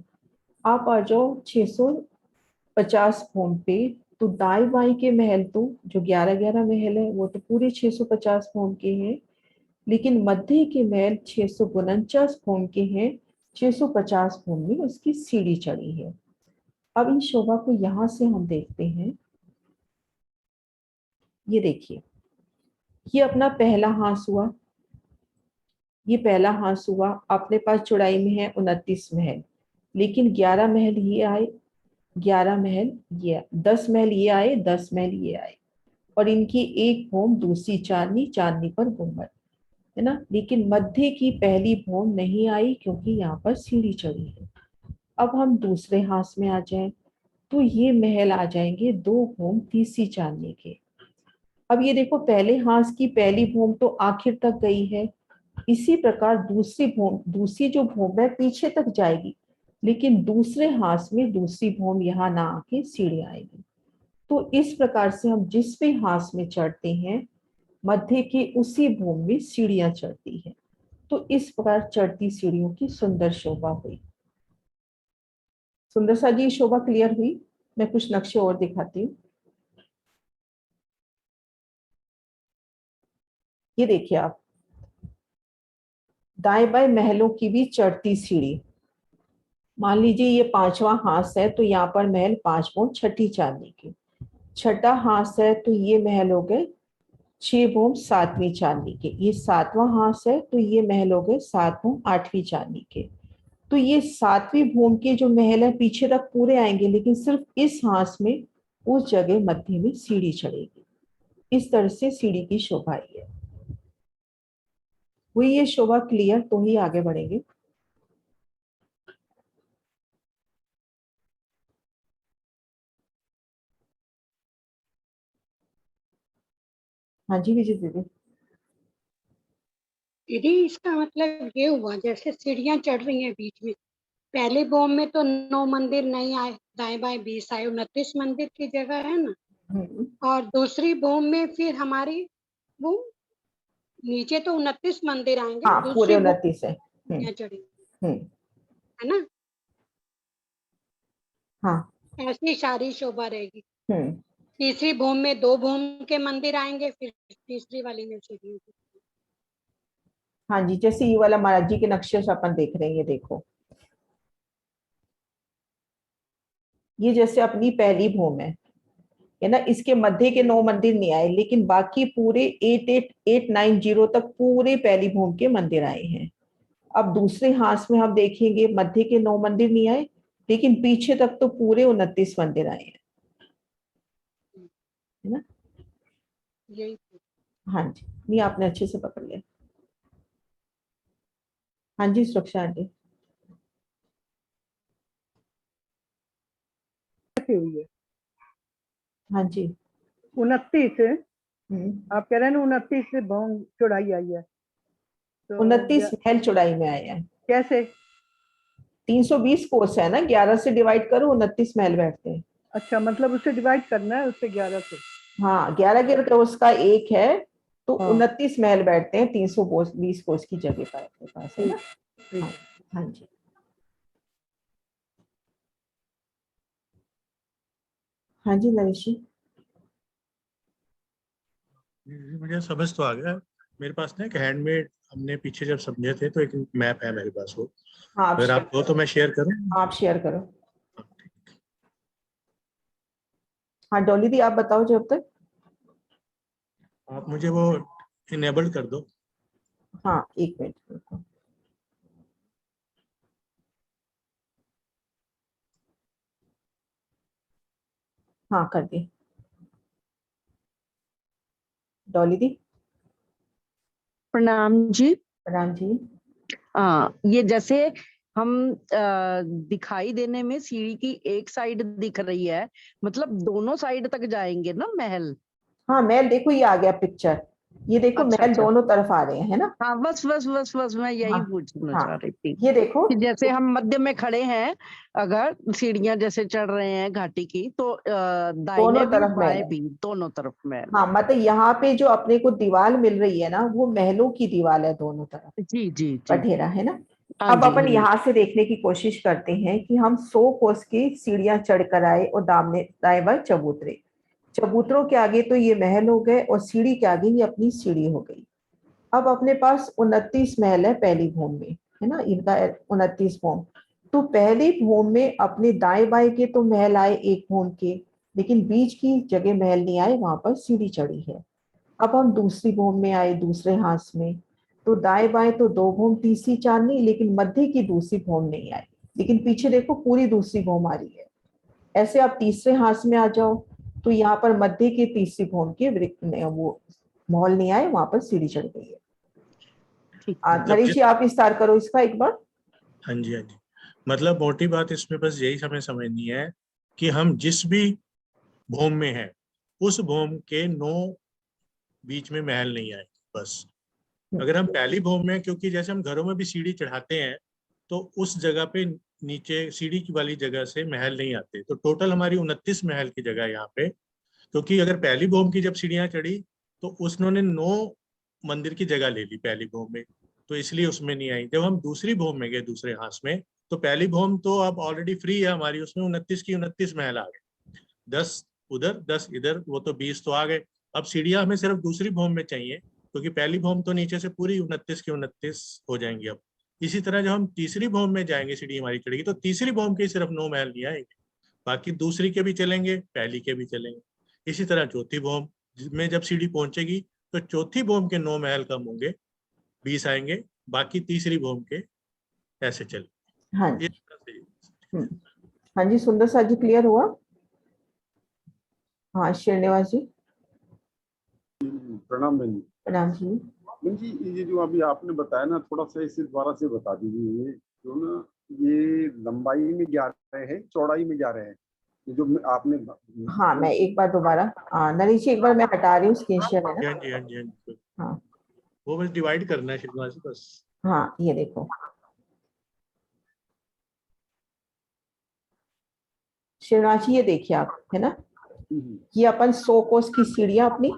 आप आ जाओ 650 भोम पे, तो दाएं बाएं के महल तो जो 11-11 महल है वो तो पूरे 650 भोम के हैं, लेकिन मध्य के महल 649 भोम के हैं, 650 भोम में उसकी सीढ़ी चढ़ी है। अब इन शोभा को यहां से हम देखते हैं, ये देखिए, ये अपना पहला हांस हुआ, ये पहला हांस हुआ, अपने पास चौड़ाई में है 29 महल, लेकिन 11 महल ये आए, 11 महल ये, 10 महल ये आए, 10 महल ये आए, और इनकी एक भोम दूसरी चांदनी, चांदनी पर गुंबद, है ना, लेकिन मध्य की पहली भोम नहीं आई क्योंकि यहाँ पर सीढ़ी चढ़ी है। अब हम दूसरे हांस में आ जाएं, तो ये महल आ जाएंगे 2 भोम तीसरी चांदनी के। अब ये देखो, पहले हांस की पहली भोम तो आखिर तक गई है, इसी प्रकार दूसरी जो भोम है पीछे तक जाएगी, लेकिन दूसरे हांस में दूसरी भोम यहाँ ना आके सीढ़ी आएगी। तो इस प्रकार से हम जिस भी हांस में चढ़ते हैं मध्य की उसी भूमि में सीढ़ियां चढ़ती हैं। तो इस प्रकार चढ़ती सीढ़ियों की सुंदर शोभा हुई। सुंदर सा जी शोभा क्लियर हुई? मैं कुछ नक्शे और दिखाती हूँ। ये देखिए आप, दाएं बाएं महलों की भी चढ़ती सीढ़ी। मान लीजिए ये 5वां हांस है, तो यहाँ पर महल 5 भोम छठी चांदनी के। छठा हांस है तो ये महल हो गए 6 भोम 7वीं चांदनी के। ये 7वां हांस है तो ये महल हो गए 7 भोम 8वीं चांदनी के। तो ये 7वीं भूम के जो महल है पीछे तक पूरे आएंगे, लेकिन सिर्फ इस हांस में उस जगह मध्य में सीढ़ी चढ़ेगी। इस तरह से सीढ़ी की शोभा है। हुई ये शोभा क्लियर? तो ही आगे बढ़ेंगे। हाँ जी विजय दीदी। दीदी इसका मतलब ये हुआ, जैसे सीढ़ियां चढ़ रही हैं बीच में, पहले भोम में तो 9 मंदिर नहीं आए, दाएं बाएं 20 आए, 29 मंदिर की जगह है ना। और दूसरी भोम में फिर हमारी वो नीचे तो 29 मंदिर आएंगे, हाँ पूरे दूसरी भोम 29 है। चढ़ेंगे, हम्म, है ना। हाँ। ऐसी सारी शोभा रहेगी। हम्म, तीसरी भूम में 2 भूम के मंदिर आएंगे, फिर तीसरी वाली में सीढ़ियों की। हाँ जी, जैसे ये वाला महाराज जी के नक्शे से अपन देख रहे हैं, ये देखो, ये जैसे अपनी पहली भूम है ना, इसके मध्य के 9 मंदिर नहीं आए, लेकिन बाकी पूरे 88890 तक पूरे पहली भूम के मंदिर आए हैं। अब दूसरे हांस में हम देखेंगे मध्य के 9 मंदिर नहीं आए, लेकिन पीछे तक तो पूरे 29 मंदिर आए हैं, है ना। यही हाँ जी, नहीं आपने अच्छे से पकड़ लिया। हाँ जी सुरक्षा आंटी। हुई है हाँ जी। 29। हम्म, आप कह रहे हैं ना 29 से भोम चौड़ाई आई है, तो 29 महल चौड़ाई में आए हैं। कैसे? 320 कोस है ना, 11 से डिवाइड करो, 29 महल बैठते हैं। अच्छा, मतलब उससे डिवाइड करना है, उससे 11 से। हाँ 11 कोस का एक है, तो हाँ 29 महल बैठते हैं 320 कोस की जगह पर अपने पास, है ना। ठीक ठीक। हाँ, हाँ जी। हाँ जी नरेश जी। मुझे समझ तो आ गया। मेरे पास ना एक हैंडमेड, हमने पीछे जब समझे थे, तो एक मैप है मेरे पास, वो हाँ आप अगर आप हो तो मैं शेयर करूं। आप शेयर करो। हाँ डॉली दी आप बताओ जब तक। आप मुझे वो इनेबल कर दो। हाँ एक मिनट। हाँ कर दी डॉली दी। प्रणाम जी। प्रणाम जी। हाँ, ये जैसे हम दिखाई देने में सीढ़ी की एक साइड दिख रही है, मतलब दोनों साइड तक जाएंगे ना महल? हाँ महल देखो ये आ गया पिक्चर, ये देखो अच्छा महल अच्छा, दोनों तरफ आ रहे हैं, है ना। हाँ बस बस बस बस मैं यही हाँ पूछना हाँ चाह रही थी ये देखो कि जैसे हम मध्य में खड़े हैं, अगर सीढ़ियां जैसे चढ़ रहे हैं घाटी की, तो दोनों दाहिने भी तरफ महल बाएं है। भी दोनों तरफ महल हाँ है। मतलब यहाँ पे जो अपने को दीवार मिल रही है ना, वो महलों की दीवार है दोनों तरफ, जी जी जी। बठेरा है ना। हाँ अब जी अपन हाँ जी। यहाँ से देखने की कोशिश करते हैं कि हम 100 कोस की सीढ़ियां चढ़कर आए और दामने दाएं बाएं चबूतरे, चबूतरों के आगे तो ये महल हो गए और सीढ़ी के आगे ये अपनी सीढ़ी हो गई। अब अपने पास 29 महल है पहली भूम में, है ना, इनका 29 भूम। तो पहली भूम में अपने दाएं बाएं के तो महल आए एक भूम के, लेकिन बीच की जगह महल नहीं आए, वहां पर सीढ़ी चढ़ी है। अब हम दूसरी भूम में आए दूसरे हांस में, तो दाएं बाएं तो 2 भूम तीसरी चांदनी, लेकिन मध्य की दूसरी भूम नहीं आई, लेकिन पीछे देखो पूरी दूसरी भूम आ रही है। ऐसे आप तीसरे हांस में आ जाओ, तो यहाँ पर मध्य की तीसरी भूम के वो महल नहीं आए, वहां पर सीढ़ी चढ़ गई है। मतलब नरेश जी आप विस्तार करो इसका एक बार। हाँ जी हाँ जी, मतलब मोटी बात इसमें बस यही हमें समझनी है कि हम जिस भी भूम में हैं उस भूम के 9 बीच में महल नहीं आए बस। अगर हम पहली भूम में, क्योंकि जैसे हम घरों में भी सीढ़ी चढ़ाते हैं तो उस जगह पे नीचे सीढ़ी की वाली जगह से महल नहीं आते, तो टोटल हमारी 29 महल की जगह है यहाँ पे। क्योंकि अगर पहली भूम की जब सीढ़ियां चढ़ी तो उसने 9 मंदिर की जगह ले ली पहली भूम में, तो इसलिए उसमें नहीं आई। जब हम दूसरी भूम में गए दूसरे हांस में, तो पहली भूम तो अब ऑलरेडी फ्री है हमारी, उसमें 29 की 29 महल आ गए, 10 उधर 10 इधर, वो तो 20 तो आ गए। अब सीढ़ियां हमें सिर्फ दूसरी भूम में चाहिए, क्योंकि पहली भूम तो नीचे से पूरी 29 की 29 हो जाएंगी। अब इसी तरह जब हम तीसरी भूम में जाएंगे, सीढ़ी हमारी चढ़ेगी, तो तीसरी भूम के सिर्फ 9 महल नहीं आएंगे, बाकी दूसरी के भी चलेंगे पहली के भी चलेंगे। इसी तरह चौथी भूम में जब सीढ़ी पहुंचेगी तो चौथी भूम के 9 महल कम होंगे, 20 आएंगे, बाकी तीसरी भूम के ऐसे चले। हाँ इस जी। तरह से हाँ जी सुंदर सा जी क्लियर हुआ। हाँ श्रीनिवास जी। प्रणाम बहन जी। प्रणाम जी। बहन जी ये जो अभी आपने बताया ना, थोड़ा सा इसे दोबारा से बता दीजिए। ये जो ना, ये लंबाई में 11 है, चौड़ाई में 11 है, ये जो आपने हाँ मैं एक बार दोबारा, नरेश जी एक बार मैं हटा रही हूँ स्क्रीन शेयर, है ना। हाँ जी हाँ जी हाँ जी, हाँ वो बस डिवाइड करना है श्रीनिवास जी बस। हाँ ये देखो श्रीनिवास जी, ये देखिए आप, है ना, ये अपन 100 कोस की सीढ़ियां अपनी,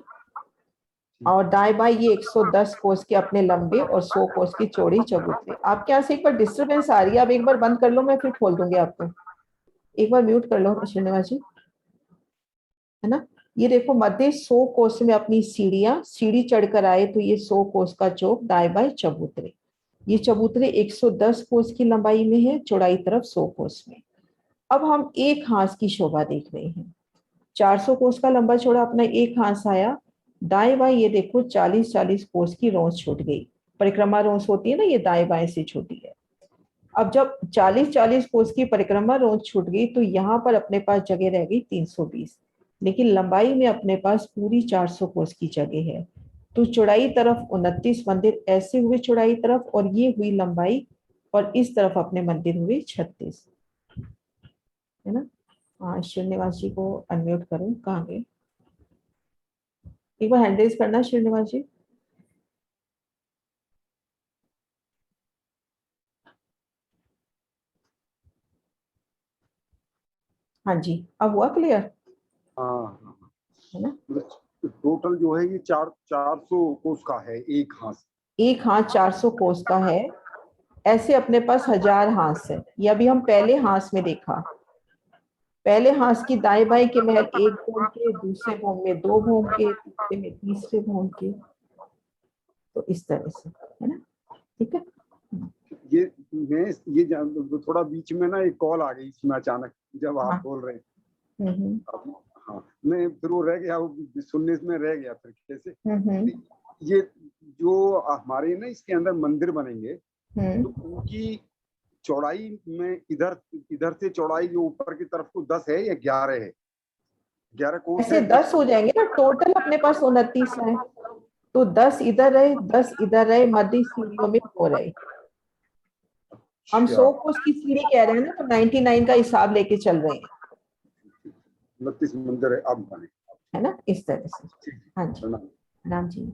और दाएं बाएं ये 110 कोस के अपने लंबे और 100 कोस की चौड़ी चबूतरे। आपके यहाँ से एक बार डिस्टरबेंस आ रही है, आप एक बार बंद कर लो, मैं फिर खोल दूंगी आपको। एक बार म्यूट कर लो श्रीनिवास जी, है ना। ये देखो मध्य 100 कोस में अपनी सीढ़ियां, सीढ़ी चढ़कर आए तो ये 100 कोस का चौक, दाएं बाएं चबूतरे। ये चबूतरे 110 कोस की लंबाई में है, चौड़ाई तरफ 100 कोस में। अब हम एक हांस की शोभा देख रहे हैं। 400 कोस का लंबा चौड़ा अपना एक हांस आया, दाएं बाएं ये देखो 40-40 कोस की रोंस छूट गई। परिक्रमा रोंस होती है ना, ये दाएं बाएं से छूटी है। अब जब 40-40 कोस की परिक्रमा रोंस छूट गई तो यहाँ पर अपने पास जगह रह गई 320, लेकिन लंबाई में अपने पास पूरी 400 कोस की जगह है। तो चौड़ाई तरफ 29 मंदिर ऐसे हुए चौड़ाई तरफ, और ये हुई लंबाई, और इस तरफ अपने मंदिर हुए 36, है ना। हाँ श्रीनिवास जी को अनम्यूट करो, कहाँ गए, एक बार हैंड रेज करना श्रीनिवास जी। हाँ जी अब हुआ क्लियर, हाँ, है ना। टोटल जो है ये 400 कोस का है एक हाथ। एक हाथ 400 कोस का है, ऐसे अपने पास 1000 हाथ है। ये अभी हम पहले हाथ में देखा, पहले हाथ की दाएं बाएं के महल एक भूम के, दूसरे भूम में 2 भूम के, तीसरे में तीसरे भूम के, तो इस तरह से, है ना। ठीक है, ये मैं ये थोड़ा बीच में ना एक कॉल आ गई इसमें अचानक जब आप हाँ। बोल रहे हैं। हाँ मैं फिर वो रह गया, वो सुनने में रह गया फिर कैसे। ये जो हमारे ना इसके अंदर मंदिर बनेंगे, तो उनकी चौड़ाई में इधर इधर से चौड़ाई जो ऊपर की तरफ को 10 है या 11 है? 11 कोस ऐसे है, 10 हो जाएंगे ना, टोटल अपने पास 29 है, तो 10 इधर रहे, 10 इधर रहे, मध्य सीढ़ियों में 4 रहे। हम 100 कोस की सीढ़ी कह रहे हैं ना, तो 99 का हिसाब लेके चल रहे हैं, 29 मंदिर है अब बने, है ना, इस तरह से। हाँ जी, राम जी।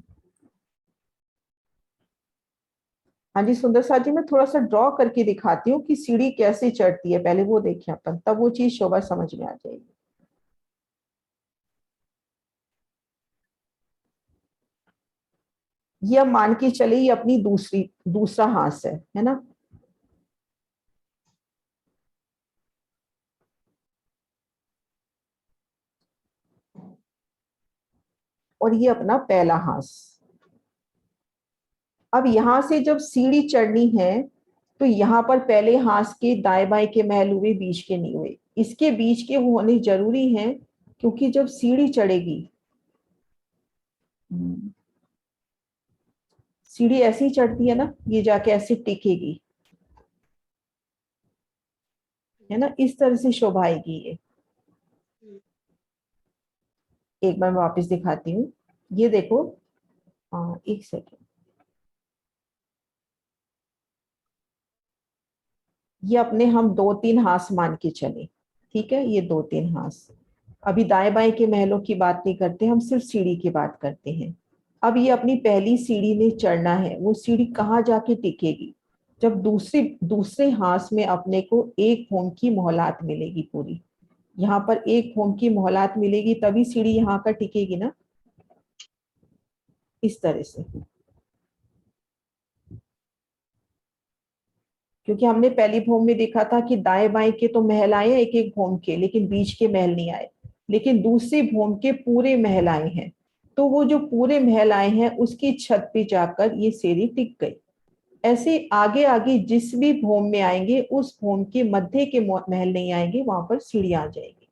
हाँ जी सुंदर साथ जी, मैं थोड़ा सा ड्रॉ करके दिखाती हूँ कि सीढ़ी कैसे चढ़ती है, पहले वो देखें अपन, तब वो चीज शोभा समझ में आ जाएगी। ये अब मान के चले, ये अपनी दूसरा हाथ है ना। और ये अपना पहला हाथ। अब यहां से जब सीढ़ी चढ़नी है तो यहाँ पर पहले हाथ के दाएं बाएं के महल हुए, बीच के नहीं हुए। इसके बीच के होने जरूरी हैं, क्योंकि जब सीढ़ी चढ़ेगी, सीढ़ी ऐसी ही चढ़ती है ना, ये जाके ऐसे टिकेगी, है ना, इस तरह से शोभा आएगी ये। एक बार मैं वापस दिखाती हूँ, ये देखो, एक सेकेंड, ये अपने हम 2-3 हाथ मान के चले, ठीक है, ये 2-3 हाथ। अभी दाएं बाएं के महलों की बात नहीं करते, हम सिर्फ सीढ़ी की बात करते हैं। अब ये अपनी पहली सीढ़ी ने चढ़ना है, वो सीढ़ी कहाँ जाके टिकेगी, जब दूसरे हाथ में अपने को 1 होम की मोहलात मिलेगी पूरी, यहाँ पर 1 होम की मोहलात मिलेगी, तभी सीढ़ी यहाँ का टिकेगी ना, इस तरह से। क्योंकि हमने पहली भूम में देखा था कि दाएं बाएं के तो महल आए एक एक भूम के, लेकिन बीच के महल नहीं आए, लेकिन दूसरी भूम के पूरे महल आए हैं। तो वो जो पूरे महल आए हैं उसकी छत पे जाकर ये सीढ़ी टिक गई। ऐसे आगे आगे जिस भी भूम में आएंगे, उस भूम के मध्य के महल नहीं आएंगे, वहां पर सीढ़ी आ जाएगी।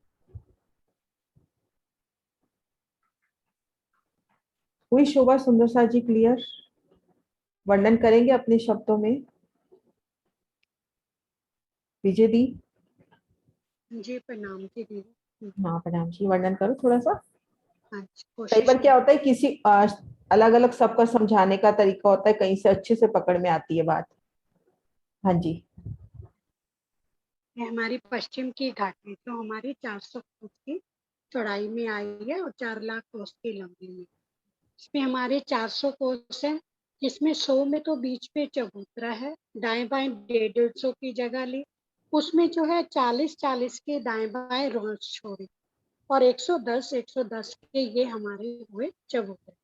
हुई शोभा सुंदर सा जी क्लियर? वर्णन करेंगे अपने शब्दों में विजय दी? जी प्रणाम जी दीदी। हाँ प्रणाम जी, वर्णन करो थोड़ा सा। अच्छा, कई बार क्या होता है, किसी अलग अलग सबका समझाने का तरीका होता है, कहीं से अच्छे से पकड़ में आती है बात। हाँ जी। ये हमारी पश्चिम की घाटी, तो हमारी 400 फुट की चौड़ाई में आई है और 4 लाख कोस की लंबी में। इसमें हमारे 400 कोस है, जिसमें 100 में तो बीच पे चबूतरा है, दाएं बाएं 150 की जगह ली, उसमें जो है 40-40 के दाएं बाएं रोज छोड़े, और 110 के ये हमारे हुए चबूतरे।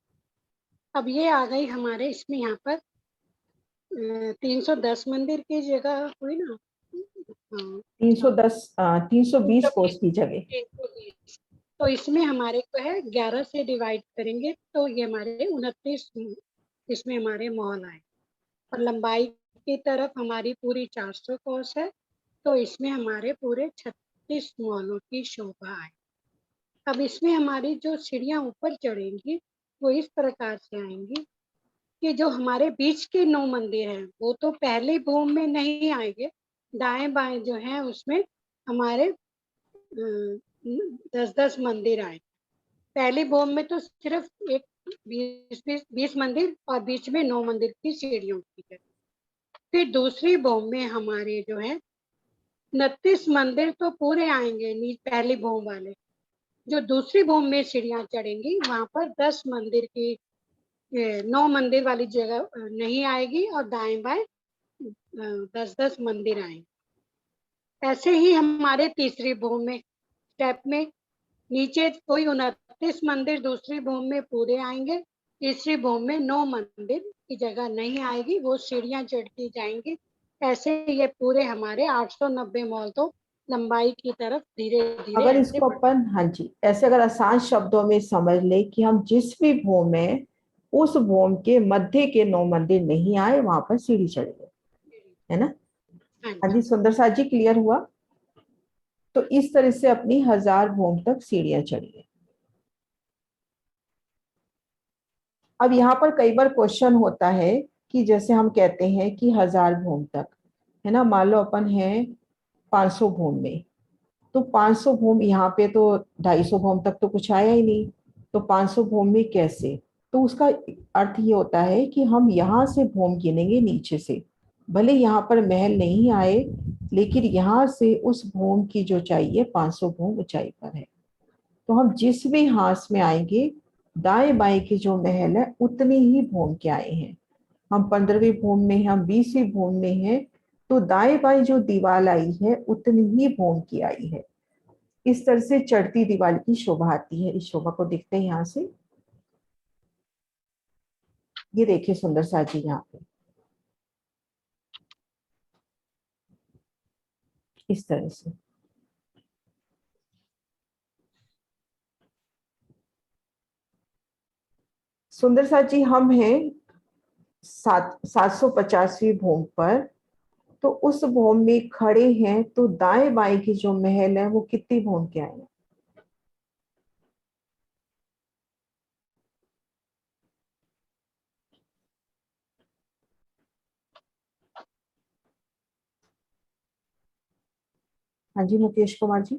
अब ये आ गई हमारे, इसमें यहाँ पर 310 मंदिर की जगह हुई ना, 320 कोस की जगह। 320, तो इसमें हमारे को है 11 से डिवाइड करेंगे तो ये हमारे 29 इसमें हमारे मॉल आए। और लंबाई की तरफ हमारी पूरी 400 कोस है, तो इसमें हमारे पूरे 36 मॉलों की शोभा आए। अब इसमें हमारी जो सीढ़ियां ऊपर चढ़ेंगी वो इस प्रकार से आएंगी कि जो हमारे बीच के 9 मंदिर हैं वो तो पहले भूम में नहीं आएंगे, दाएं बाएं जो है उसमें हमारे 10-10 मंदिर आए। पहली भूम में तो सिर्फ 20 मंदिर और बीच में 9 मंदिर की सीढ़ियों की है। फिर दूसरी भूम में हमारे जो है 29 मंदिर तो पूरे आएंगे, पहली भूम वाले। जो दूसरी भूम में सीढ़ियां चढ़ेंगी वहां पर 10 मंदिर की 9 मंदिर वाली जगह नहीं आएगी, और दाएं बाएं 10-10 मंदिर आएंगे। ऐसे ही हमारे तीसरी भूम में स्टेप में नीचे कोई 29 मंदिर दूसरी भूम में पूरे आएंगे, तीसरी भूम में 9 मंदिर की जगह नहीं आएगी, वो सीढ़ियां चढ़ती जाएंगी। ऐसे ये पूरे हमारे 890 मॉल तो लंबाई की तरफ धीरे धीरे अगर इसको अपन, हाँ जी, ऐसे अगर आसान शब्दों में समझ ले कि हम जिस भी भूम में, उस भूम के मध्य के 9 मंदिर नहीं आए, वहां पर सीढ़ी चढ़ेगी, है ना। हाँ जी सुंदर साथ जी, क्लियर हुआ? तो इस तरह से अपनी 1000 भूम तक सीढ़ियां चढ़ी। अब यहाँ पर कई बार क्वेश्चन होता है कि जैसे हम कहते हैं कि 1000 भूम तक, है ना, मान लो अपन है 500 भूम में, तो 500 भूम, यहाँ पे तो 250 भूम तक तो कुछ आया ही नहीं, तो 500 भूम में कैसे? तो उसका अर्थ ये होता है कि हम यहाँ से भूम गिनेंगे नीचे से, भले यहाँ पर महल नहीं आए, लेकिन यहाँ से उस भूम की जो चाहिए 500 भूम ऊंचाई पर है। तो हम जिस भी हाथ में आएंगे, दाएं बाएं के जो महल है उतने ही भूम के आए हैं। हम 15वीं भूम में, हम 20वीं भूम में हैं, तो दाएं बाएं जो दीवार आई है उतनी ही भूम की आई है। इस तरह से चढ़ती दीवार की शोभा आती है। इस शोभा को देखते हैं यहाँ से, ये देखिए सुंदर सा जी, यहाँ पे इस तरह से। सुंदर सा जी, हम हैं 750वीं भूम पर, तो उस भूम में खड़े हैं, तो दाएं बाएं की जो महल है वो कितनी भूम के आए हैं? हाँ जी मुकेश कुमार जी।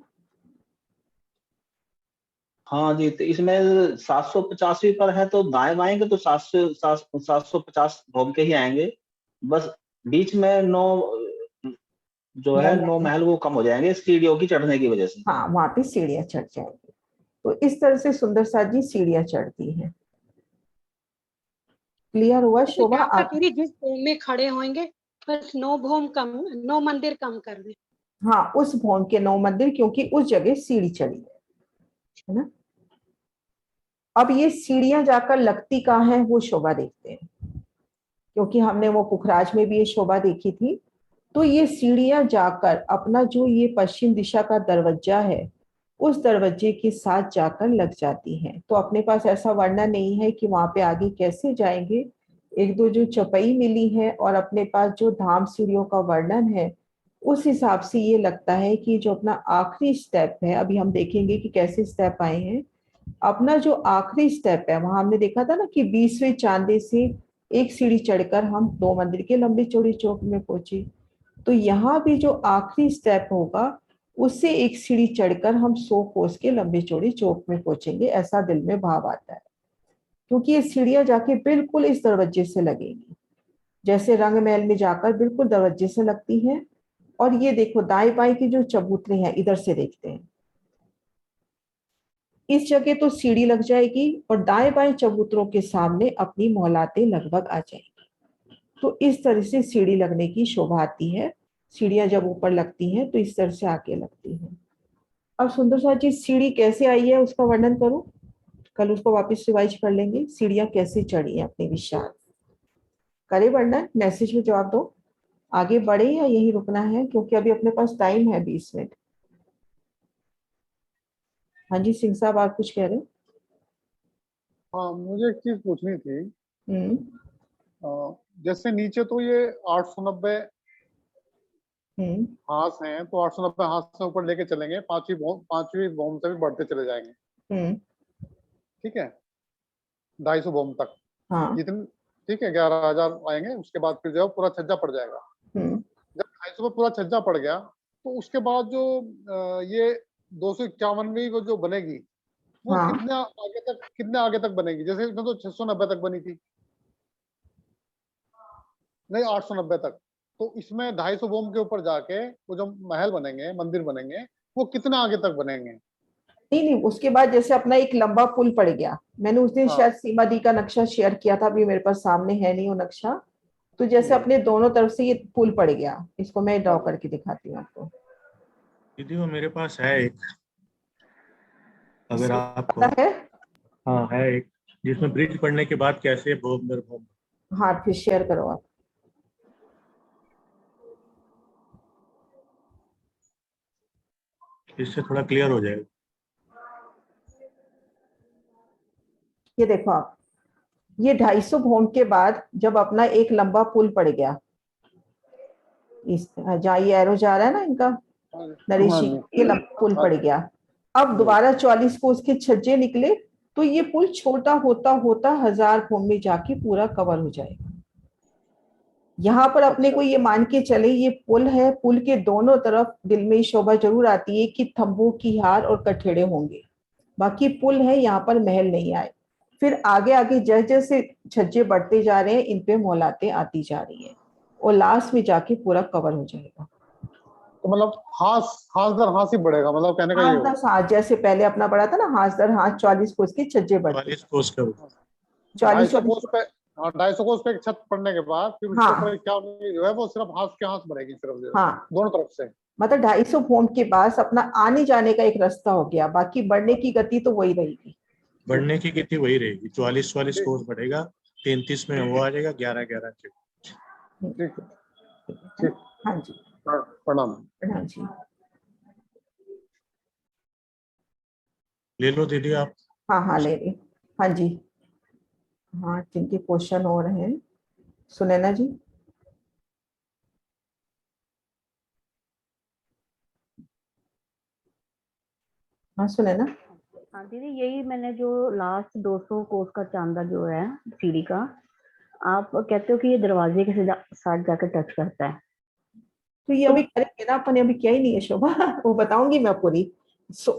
हाँ जी, तो इसमें 750वीं पर है तो दाएं बाएं के तो 750 भूम के ही आएंगे। बस बीच में 9 जो है 9 महल वो कम हो जाएंगे सीढ़ियों की चढ़ने की वजह से। हाँ, वहां पे सीढ़ियां चढ़ जाएंगी। तो इस तरह से सुंदर सा जी सीढ़ियां चढ़ती हैं। क्लियर हुआ शोभा? आप जिस भूम में खड़े होंगे बस 9 भूम कम, 9 मंदिर कम कर दें। हाँ, उस भवन के 9 मंदिर, क्योंकि उस जगह सीढ़ी चढ़ी है ना। अब ये सीढ़ियां जाकर लगती कहाँ है वो शोभा देखते हैं, क्योंकि हमने वो पुखराज में भी ये शोभा देखी थी। तो ये सीढ़ियां जाकर अपना जो ये पश्चिम दिशा का दरवाजा है उस दरवाजे के साथ जाकर लग जाती हैं। तो अपने पास ऐसा वर्णन नहीं है कि वहां पे आगे कैसे जाएंगे। एक दो जो चौपाई मिली है और अपने पास जो धाम सीढ़ियों का वर्णन है, उस हिसाब से ये लगता है कि जो अपना आखिरी स्टेप है, अभी हम देखेंगे कि कैसे स्टेप आए हैं। अपना जो आखिरी स्टेप है, वहां हमने देखा था ना कि 20वें चांदे से एक सीढ़ी चढ़कर हम 2 मंदिर के लंबे चौड़े चौक में पहुंचे। तो यहाँ भी जो आखिरी स्टेप होगा उससे एक सीढ़ी चढ़कर हम 100 कोस के लंबे चौड़े चौक में पहुंचेंगे, ऐसा दिल में भाव आता है। क्योंकि ये सीढ़ियां जाके बिल्कुल इस दरवाजे से लगेंगी, जैसे रंग महल में जाकर बिल्कुल दरवाजे से लगती हैं। और ये देखो दाएं बाएं की जो चबूतरे हैं, इधर से देखते हैं, इस जगह तो सीढ़ी लग जाएगी और दाएं बाएं चबूतरों के सामने अपनी मोहलातें लगभग आ जाएंगी। तो इस तरह से सीढ़ी लगने की शोभा आती है। सीढ़ियां जब ऊपर लगती हैं तो इस तरह से आके लगती हैं। अब सुंदर सा जी सीढ़ी कैसे आई है उसका वर्णन करूं, कल उसको वापस रिवाइज कर लेंगे। सीढ़ियां कैसे चढ़ी है अपने विचार करे वर्णन, मैसेज में जवाब दो। आगे बढ़े या यही रुकना है, क्योंकि अभी अपने पास टाइम है 20 मिनट। हाँ जी सिंह साहब, आप कुछ कह रहे हो? हाँ, मुझे एक चीज पूछनी थी। जैसे नीचे तो ये 890 हाथ हैं, तो 890 हाथ से ऊपर लेके चलेंगे, पांचवी भूम से भी बढ़ते चले जाएंगे। ठीक है, 250 भूम तक। हाँ। जितने, ठीक है, 11,000 आएंगे। उसके बाद फिर जो पूरा छज्जा पड़ जाएगा। जब 250 पर पूरा छज्जा पड़ गया तो उसके बाद जो ये 251वीं वो जो बनेगी वो हाँ। कितने आगे तक बनेगी? जैसे इसमें तो 690 तक बनी थी, नहीं 890 तक। तो इसमें 250 भूम के ऊपर जाके वो जो महल बनेंगे, मंदिर बनेंगे, वो कितना आगे तक बनेंगे? नहीं, उसके बाद जैसे अपना एक लंबा पुल पड़ गया, मैंने उस दिन शायद सीमा दी का नक्शा शेयर किया था, अभी मेरे पास सामने है नहीं वो नक्शा। तो जैसे अपने दोनों तरफ से ये पुल पड़ गया, इसको मैं ड्रॉ करके दिखाती हूँ आपको। दीदी वो मेरे पास है एक, अगर आपको पता है? हाँ है एक, जिसमें ब्रिज पड़ने के बाद कैसे भूम दर भूम। हाँ, फिर शेयर करो आप। इससे थोड़ा क्लियर हो जाएगा। ये देखो आप, ये 250 भूम के बाद जब अपना एक लंबा पुल पड़ गया, इस जहाँ ये एरो जा रहा है ना इनका, नरेश जी, ये लंबा पुल पड़ गया। अब दोबारा 44 को उसके छज्जे निकले, तो ये पुल छोटा होता होता 1000 भूम में जाके पूरा कवर हो जाएगा। यहाँ पर अपने को ये मान के चले ये पुल है, पुल के दोनों तरफ दिल में शोभा जरूर आती है कि तंबू की हार और कठेड़े होंगे, बाकी पुल है, यहाँ पर महल नहीं आए। फिर आगे आगे जैसे जैसे छज्जे बढ़ते जा रहे हैं, इन पे मोहलाते आती जा रही है और लास्ट में जाके पूरा कवर हो जाएगा। तो मतलब हाथ दर हाथ ही बढ़ेगा, मतलब कहने का ये हाथ होगा। दर हाथ, जैसे पहले अपना पड़ा था ना, हाथ दर हाथ 40 कोस के छज्जे बढ़ते, 40 कोस का 40 कोस पे, हाँ 250 कोस पे एक छत पड़ने के बाद फिर उसके हाँ ऊपर क्या जो है वो सिर्फ हाथ के हाथ बढ़ेगी, सिर्फ हाँ, दोनों तरफ से। मतलब 250 भूम के पास अपना आने जाने का एक रास्ता हो गया, बाकी बढ़ने की गति तो वही रहेगी। बढ़ने की गति वही रहेगी, 44 कोस बढ़ेगा, 33 में वो आ जाएगा, 11 के। ठीक है, हाँ जी, प्रणाम। हाँ जी, ले लो दीदी आप। हाँ ले रही, हाँ जी, हाँ जिनके क्वेश्चन हो रहे हैं, सुनैना जी। हाँ सुनैना। हाँ दीदी, यही मैंने जो लास्ट 200 कोस का चांदा जो है सीढ़ी का, आप कहते हो कि ये दरवाजे के साथ जाकर टच करता है, तो ये अभी करेंगे ना अपन, अभी क्या ही नहीं है शोभा वो बताऊंगी मैं पूरी।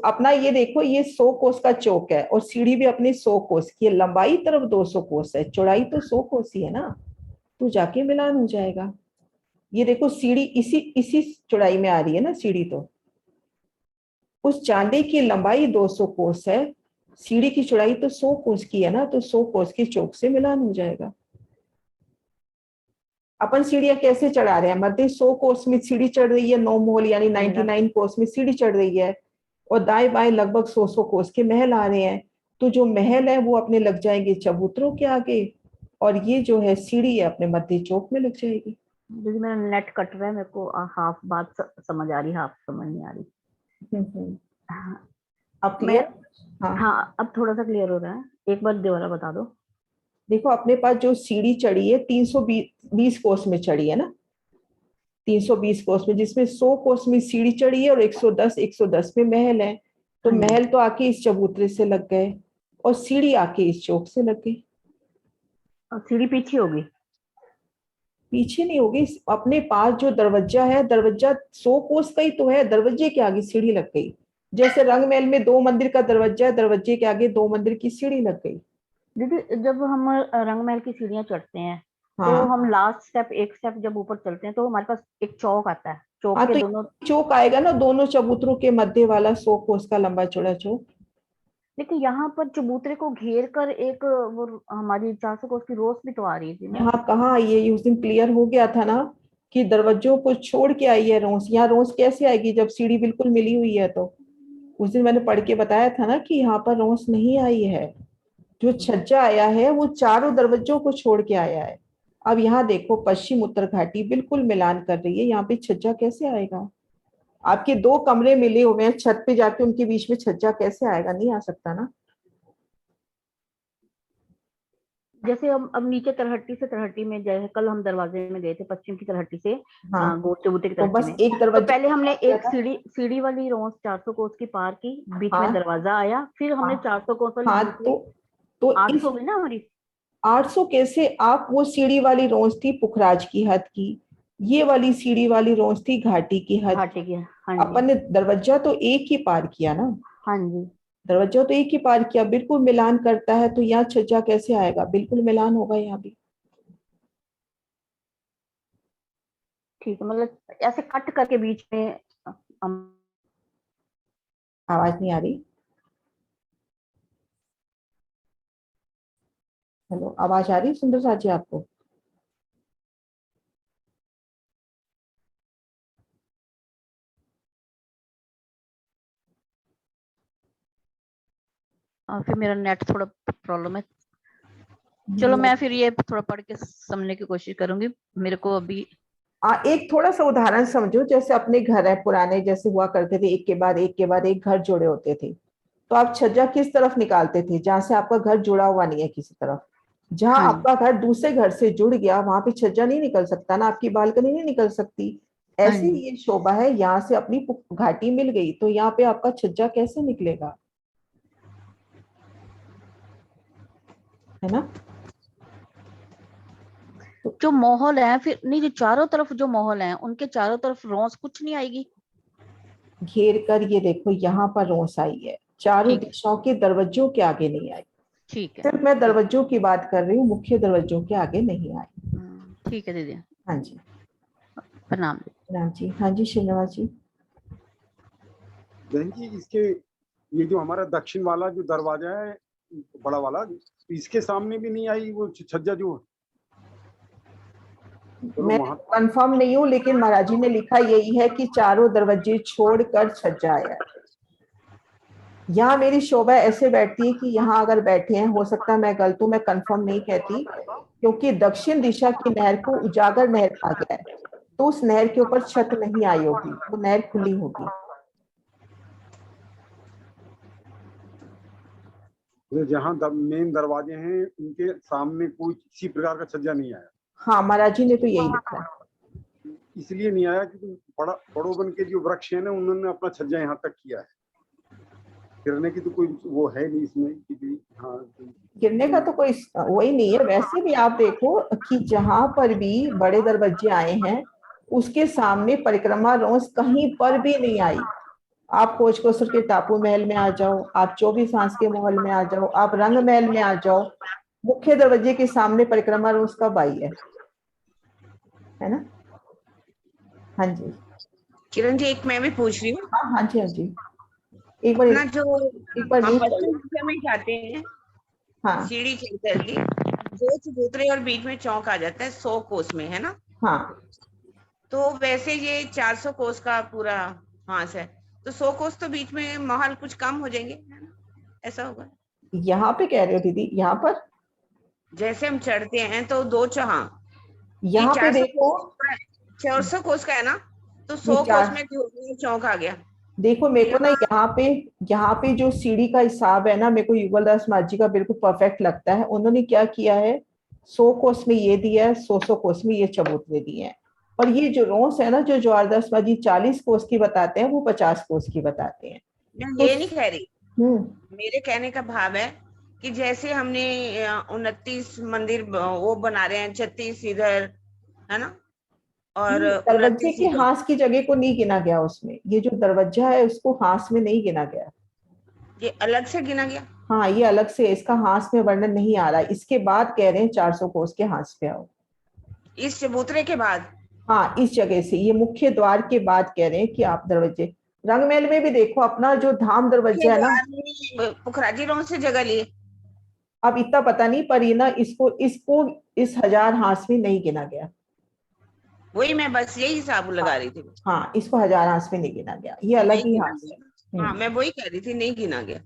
अपना ये देखो, ये 100 कोस का चौक है और सीढ़ी भी अपनी 100 कोस की है, लंबाई तरफ 200 कोस है, चौड़ाई तो 100 कोस ही है ना, तो जाके मिलान हो जाएगा। ये देखो सीढ़ी इसी इसी चौड़ाई में आ रही है ना सीढ़ी, तो उस चांदी की लंबाई 200 कोस है, सीढ़ी की चौड़ाई तो 100 कोस की है ना, तो 100 कोस के चौक से मिलान हो जाएगा। अपन सीढ़ियां कैसे चढ़ा रहे हैं, मध्य 100 कोस में सीढ़ी चढ़ रही है, 9 मोल यानी 99 कोस में सीढ़ी चढ़ रही है, और दाएं बाएं लगभग 100 कोस के महल आ रहे हैं, तो जो महल है वो अपने लग जाएंगे चबूतरों के आगे, और ये जो है सीढ़ी है अपने मध्य चौक में लग जाएगी। दीदी मेरा नेट कट रहा है, मेरे को हाफ बात समझ आ रही, हाफ समझ नहीं आ रही। अब क्लियर? हाँ अब थोड़ा सा क्लियर हो रहा है, एक बार दोबारा बता दो। देखो अपने पास जो सीढ़ी चढ़ी है 320 कोस में चढ़ी है ना, 320 कोस में, जिसमें 100 कोस में सीढ़ी चढ़ी है और 110 में महल है, तो महल तो आके इस चबूतरे से लग गए और सीढ़ी आके इस चौक से लग गई। सीढ़ी पीछे होगी? पीछे नहीं होगी, अपने पास जो दरवाजा है, दरवाजा 100 कोस का ही तो है, दरवाजे के आगे सीढ़ी लग गई। जैसे रंग महल में 2 मंदिर का दरवाजा है, दरवाजे के आगे 2 मंदिर की सीढ़ी लग गई। दीदी जब हम रंग महल की सीढ़ियां चढ़ते हैं, हाँ, तो हम लास्ट स्टेप एक स्टेप जब ऊपर चलते हैं तो हमारे पास एक चौक आता है, चौक हाँ, के तो दोनों चौक आएगा ना, दोनों चबूतरों के मध्य वाला 100 कोस का लंबा चौड़ा चौक। लेकिन यहाँ पर चबूतरे को घेर कर एक वो हमारी 400 कोस की रोस भी तो आ रही थी। हाँ कहाँ, ये उस दिन क्लियर हो गया था ना कि दरवाजों को छोड़ के आई है रोस, यहाँ रोस कैसे आएगी जब सीढ़ी बिल्कुल मिली हुई है, तो उस दिन मैंने पढ़ के बताया था ना कि यहाँ पर रोस नहीं आई है, जो छज्जा आया है वो चारों दरवाजों को छोड़ के आया है। अब यहाँ देखो पश्चिम उत्तर घाटी बिल्कुल मिलान कर रही है, यहाँ पे छज्जा कैसे आएगा? आपके 2 कमरे मिले हुए हैं, छत पे जाके उनके बीच में छज्जा कैसे आएगा? नहीं आ सकता ना। जैसे हम अब नीचे तरहट्टी से तरहट्टी में, जैसे कल हम दरवाजे में गए थे पश्चिम की तरहट्टी से चबूतरे की तो बस तरफ एक दरवाजा, तो पहले हमने एक सीढ़ी वाली रोस 400 कोस की पार की, बीच में दरवाजा आया, फिर हमने 400 कोस वाली तो 800 हुई ना हमारी। 800 कैसे? आप वो सीढ़ी वाली रोस थी पुखराज की हद की, ये वाली सीढ़ी वाली रोस थी घाटी की हद की। अपन ने दरवाजा तो एक ही पार किया ना। हाँ जी, दरवाजा तो एक ही पार किया, बिल्कुल मिलान करता है, तो यहाँ छज्जा कैसे आएगा? बिल्कुल मिलान होगा यहाँ भी। ठीक है, मतलब ऐसे कट करके बीच में आवाज नहीं आ रही? हेलो, आवाज आ रही सुंदर साथ जी आपको? फिर मेरा नेट थोड़ा प्रॉब्लम है। चलो मैं फिर ये थोड़ा पढ़ के समझने की कोशिश करूंगी। मेरे को अभी एक थोड़ा सा उदाहरण समझो, जैसे अपने घर है पुराने, जैसे हुआ करते थे एक के बाद एक के बाद एक घर जुड़े होते थे, तो आप छज्जा किस तरफ निकालते थे? जहां से आपका घर जुड़ा हुआ नहीं है किसी तरफ, जहां आपका घर दूसरे घर से जुड़ गया वहां पे छज्जा नहीं निकल सकता ना, आपकी बालकनी नहीं निकल सकती। ऐसे ही ये शोभा है, यहाँ से अपनी घाटी मिल गई तो यहाँ पे आपका छज्जा कैसे निकलेगा? है ना? जो महल है, फिर नहीं, जो चारों तरफ जो महल है उनके चारों तरफ रोस कुछ नहीं आएगी? घेर कर ये देखो, यहाँ पर रोस आई है, चारों दिशाओं के दरवाजों के आगे नहीं आई। ठीक है, सिर्फ मैं दरवाजों की बात कर रही हूँ, मुख्य दरवाजों के आगे नहीं आई। ठीक है दीदी। हाँ जी, प्रणाम। प्रणाम जी। हाँ जी श्रीनिवास जी। बहन जी, इसके ये जो हमारा दक्षिण वाला जो दरवाजा है बड़ा वाला, इसके सामने भी नहीं आई वो छज्जा जो? मैं कंफर्म नहीं हूँ, लेकिन महाराज जी ने लिखा यही है कि चारों दरवाजे छोड़कर छज्जा आया। यहाँ मेरी शोभा ऐसे बैठती है कि यहाँ अगर बैठे हैं, हो सकता है मैं गलत हूँ, मैं कंफर्म नहीं कहती, क्योंकि दक्षिण दिशा की नहर को उजागर नहर कहा गया है, तो उस नहर के ऊपर छत नहीं आई होगी, वो नहर खुली होगी। जहाँ मेन दरवाजे हैं उनके सामने कोई किसी प्रकार का छज्जा नहीं आया? हाँ, महाराज जी ने तो यही लिखा है। इसलिए नहीं आया कि बड़ोबन के जो वृक्ष है ना, उन्होंने अपना छज्जा यहाँ तक किया है, गिरने की तो कोई वो है नहीं इसमें कि हाँ, गिरने का तो कोई वही नहीं है। वैसे भी आप देखो कि जहां पर भी बड़े दरवाजे आए हैं, उसके सामने परिक्रमा रोज कहीं पर भी नहीं आई। आप कोचकोसर के टापू महल में आ जाओ, आप 24 हांस के महल में आ जाओ, आप रंग महल में आ जाओ, मुख्य दरवाजे के सामने परिक्रमा रोज कब आई है ना? हाँ जी किरण जी, एक मैं भी पूछ रही हूँ। हाँ जी, हाँ जी, एक बार जो हम पश्चिम दिशा में जाते हैं, हाँ, सीढ़ी चढ़ करके दो चबूतरे और बीच में चौक आ जाता है 100 कोस में, है ना? हाँ, तो वैसे ये 400 कोस का पूरा हांस है, तो 100 कोस तो बीच में महल कुछ कम हो जाएंगे, है ना? ऐसा होगा? यहाँ पे कह रहे हो दीदी? यहाँ पर जैसे हम चढ़ते हैं तो दो चौहा, यहाँ पे देखो 400 कोस का है ना, तो 100 कोस में चौक आ गया। देखो मेरे को ना यहाँ पे जो सीढ़ी का हिसाब है ना, मेरे को युगल दास महाराज जी का बिल्कुल परफेक्ट लगता है। उन्होंने क्या किया है, 100 कोस में ये दिया है, 100 कोस में ये चबूतरे दिए हैं, और ये जो रोस है ना, जो जवारदास महाराज जी 40 कोस की बताते हैं, वो 50 कोस की बताते हैं। ये नहीं कह रही, मेरे कहने का भाव है कि जैसे हमने 29 मंदिर वो बना रहे हैं, 36 इधर, है ना, और दरवाजे के हांस की जगह को नहीं गिना गया उसमें। ये जो दरवाजा है उसको हांस में नहीं गिना गया, ये अलग से गिना गया। हाँ, ये अलग से, इसका हांस में वर्णन नहीं आ रहा। इसके बाद कह रहे हैं 400 कोस के हांस पे आओ, इस चबूतरे के बाद। हाँ, इस जगह से, ये मुख्य द्वार के बाद कह रहे हैं कि आप दरवाजे। रंगमहल में भी देखो अपना जो धाम दरवाजा है ना, पुखराजी रोड से जगह लिए। अब इतना पता नहीं, पर ये ना इसको इस 1000 हांस में नहीं गिना गया। वही मैं बस यही हिसाब लगा रही थी। हाँ, इसको 1000 हांस में नहीं गिना गया, ये अलग ही हांस है। हाँ, मैं वही कह रही थी, नहीं गिना गया।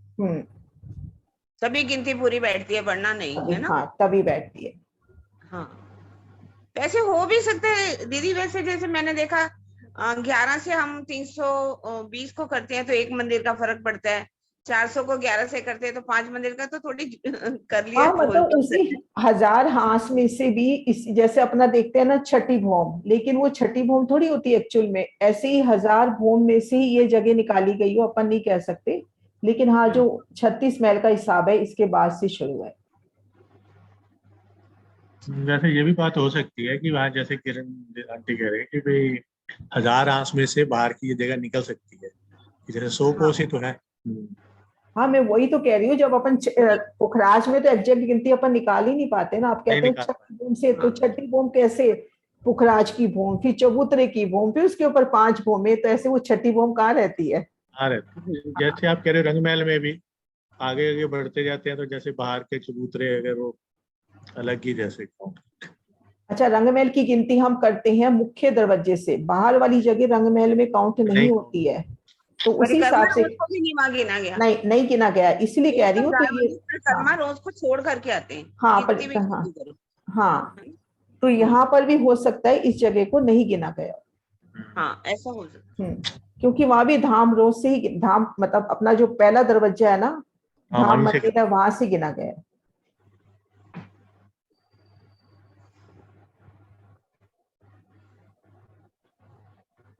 तभी गिनती पूरी बैठती है, वरना नहीं, है ना? हाँ, तभी बैठती है। हाँ, वैसे हो भी सकता है दीदी। वैसे जैसे मैंने देखा 11 से हम 320 को करते हैं तो एक मंदिर का फर्क पड़ता है, 400 को 11 से करते हैं तो 5 मंदिर का, तो थोड़ी कर लिया। हाँ, मतलब उसी 1000 हांस में से भी जैसे अपना देखते हैं ना छठी भौम, लेकिन वो छठी भौम थोड़ी होती है एक्चुअल में। ऐसे ही 1000 भौम में से ही ये जगह निकाली गई हो, अपन नहीं कह सकते, लेकिन हाँ, जो 36 महल का हिसाब है इसके बाद से शुरू है। वैसे ये भी बात हो सकती है कि वहाँ जैसे किरण आंटी कह रहे हैं कि भाई 1000 हांस में से बाहर की ये जगह निकल सकती है, जैसे 100 कोस ही तो है। हाँ, मैं वही तो कह रही हूँ, जब अपन पुखराज में तो एग्जैक्ट गिनती अपन निकाल ही नहीं पाते ना। आप कहते हैं छठी भूम से, तो छठी भूम कैसे? पुखराज की भूम, फिर चबूतरे की भूम, फिर उसके ऊपर 5 भूमें, तो ऐसे वो छठी भूम कहाँ रहती है? जैसे आप कह रहे हो रंगमहल में भी आगे आगे बढ़ते जाते हैं, तो जैसे बाहर के चबूतरे अगर वो अलग ही जैसे। अच्छा, रंगमहल की गिनती हम करते हैं मुख्य दरवाजे से, बाहर वाली जगह रंगमहल में काउंट नहीं होती है, तो उसी हिसाब से नहीं गिना गया। इसलिए कह रही हूँ तो ये परिक्रमा रोज को छोड़ करके आते हैं। हाँ, हाँ, तो यहाँ पर भी हो सकता है इस जगह को नहीं गिना गया। हाँ, ऐसा हो सकता है, क्योंकि वहां भी धाम रोज से ही, धाम मतलब अपना जो पहला दरवाजा है ना, धाम मंदिर है, वहां से गिना गया।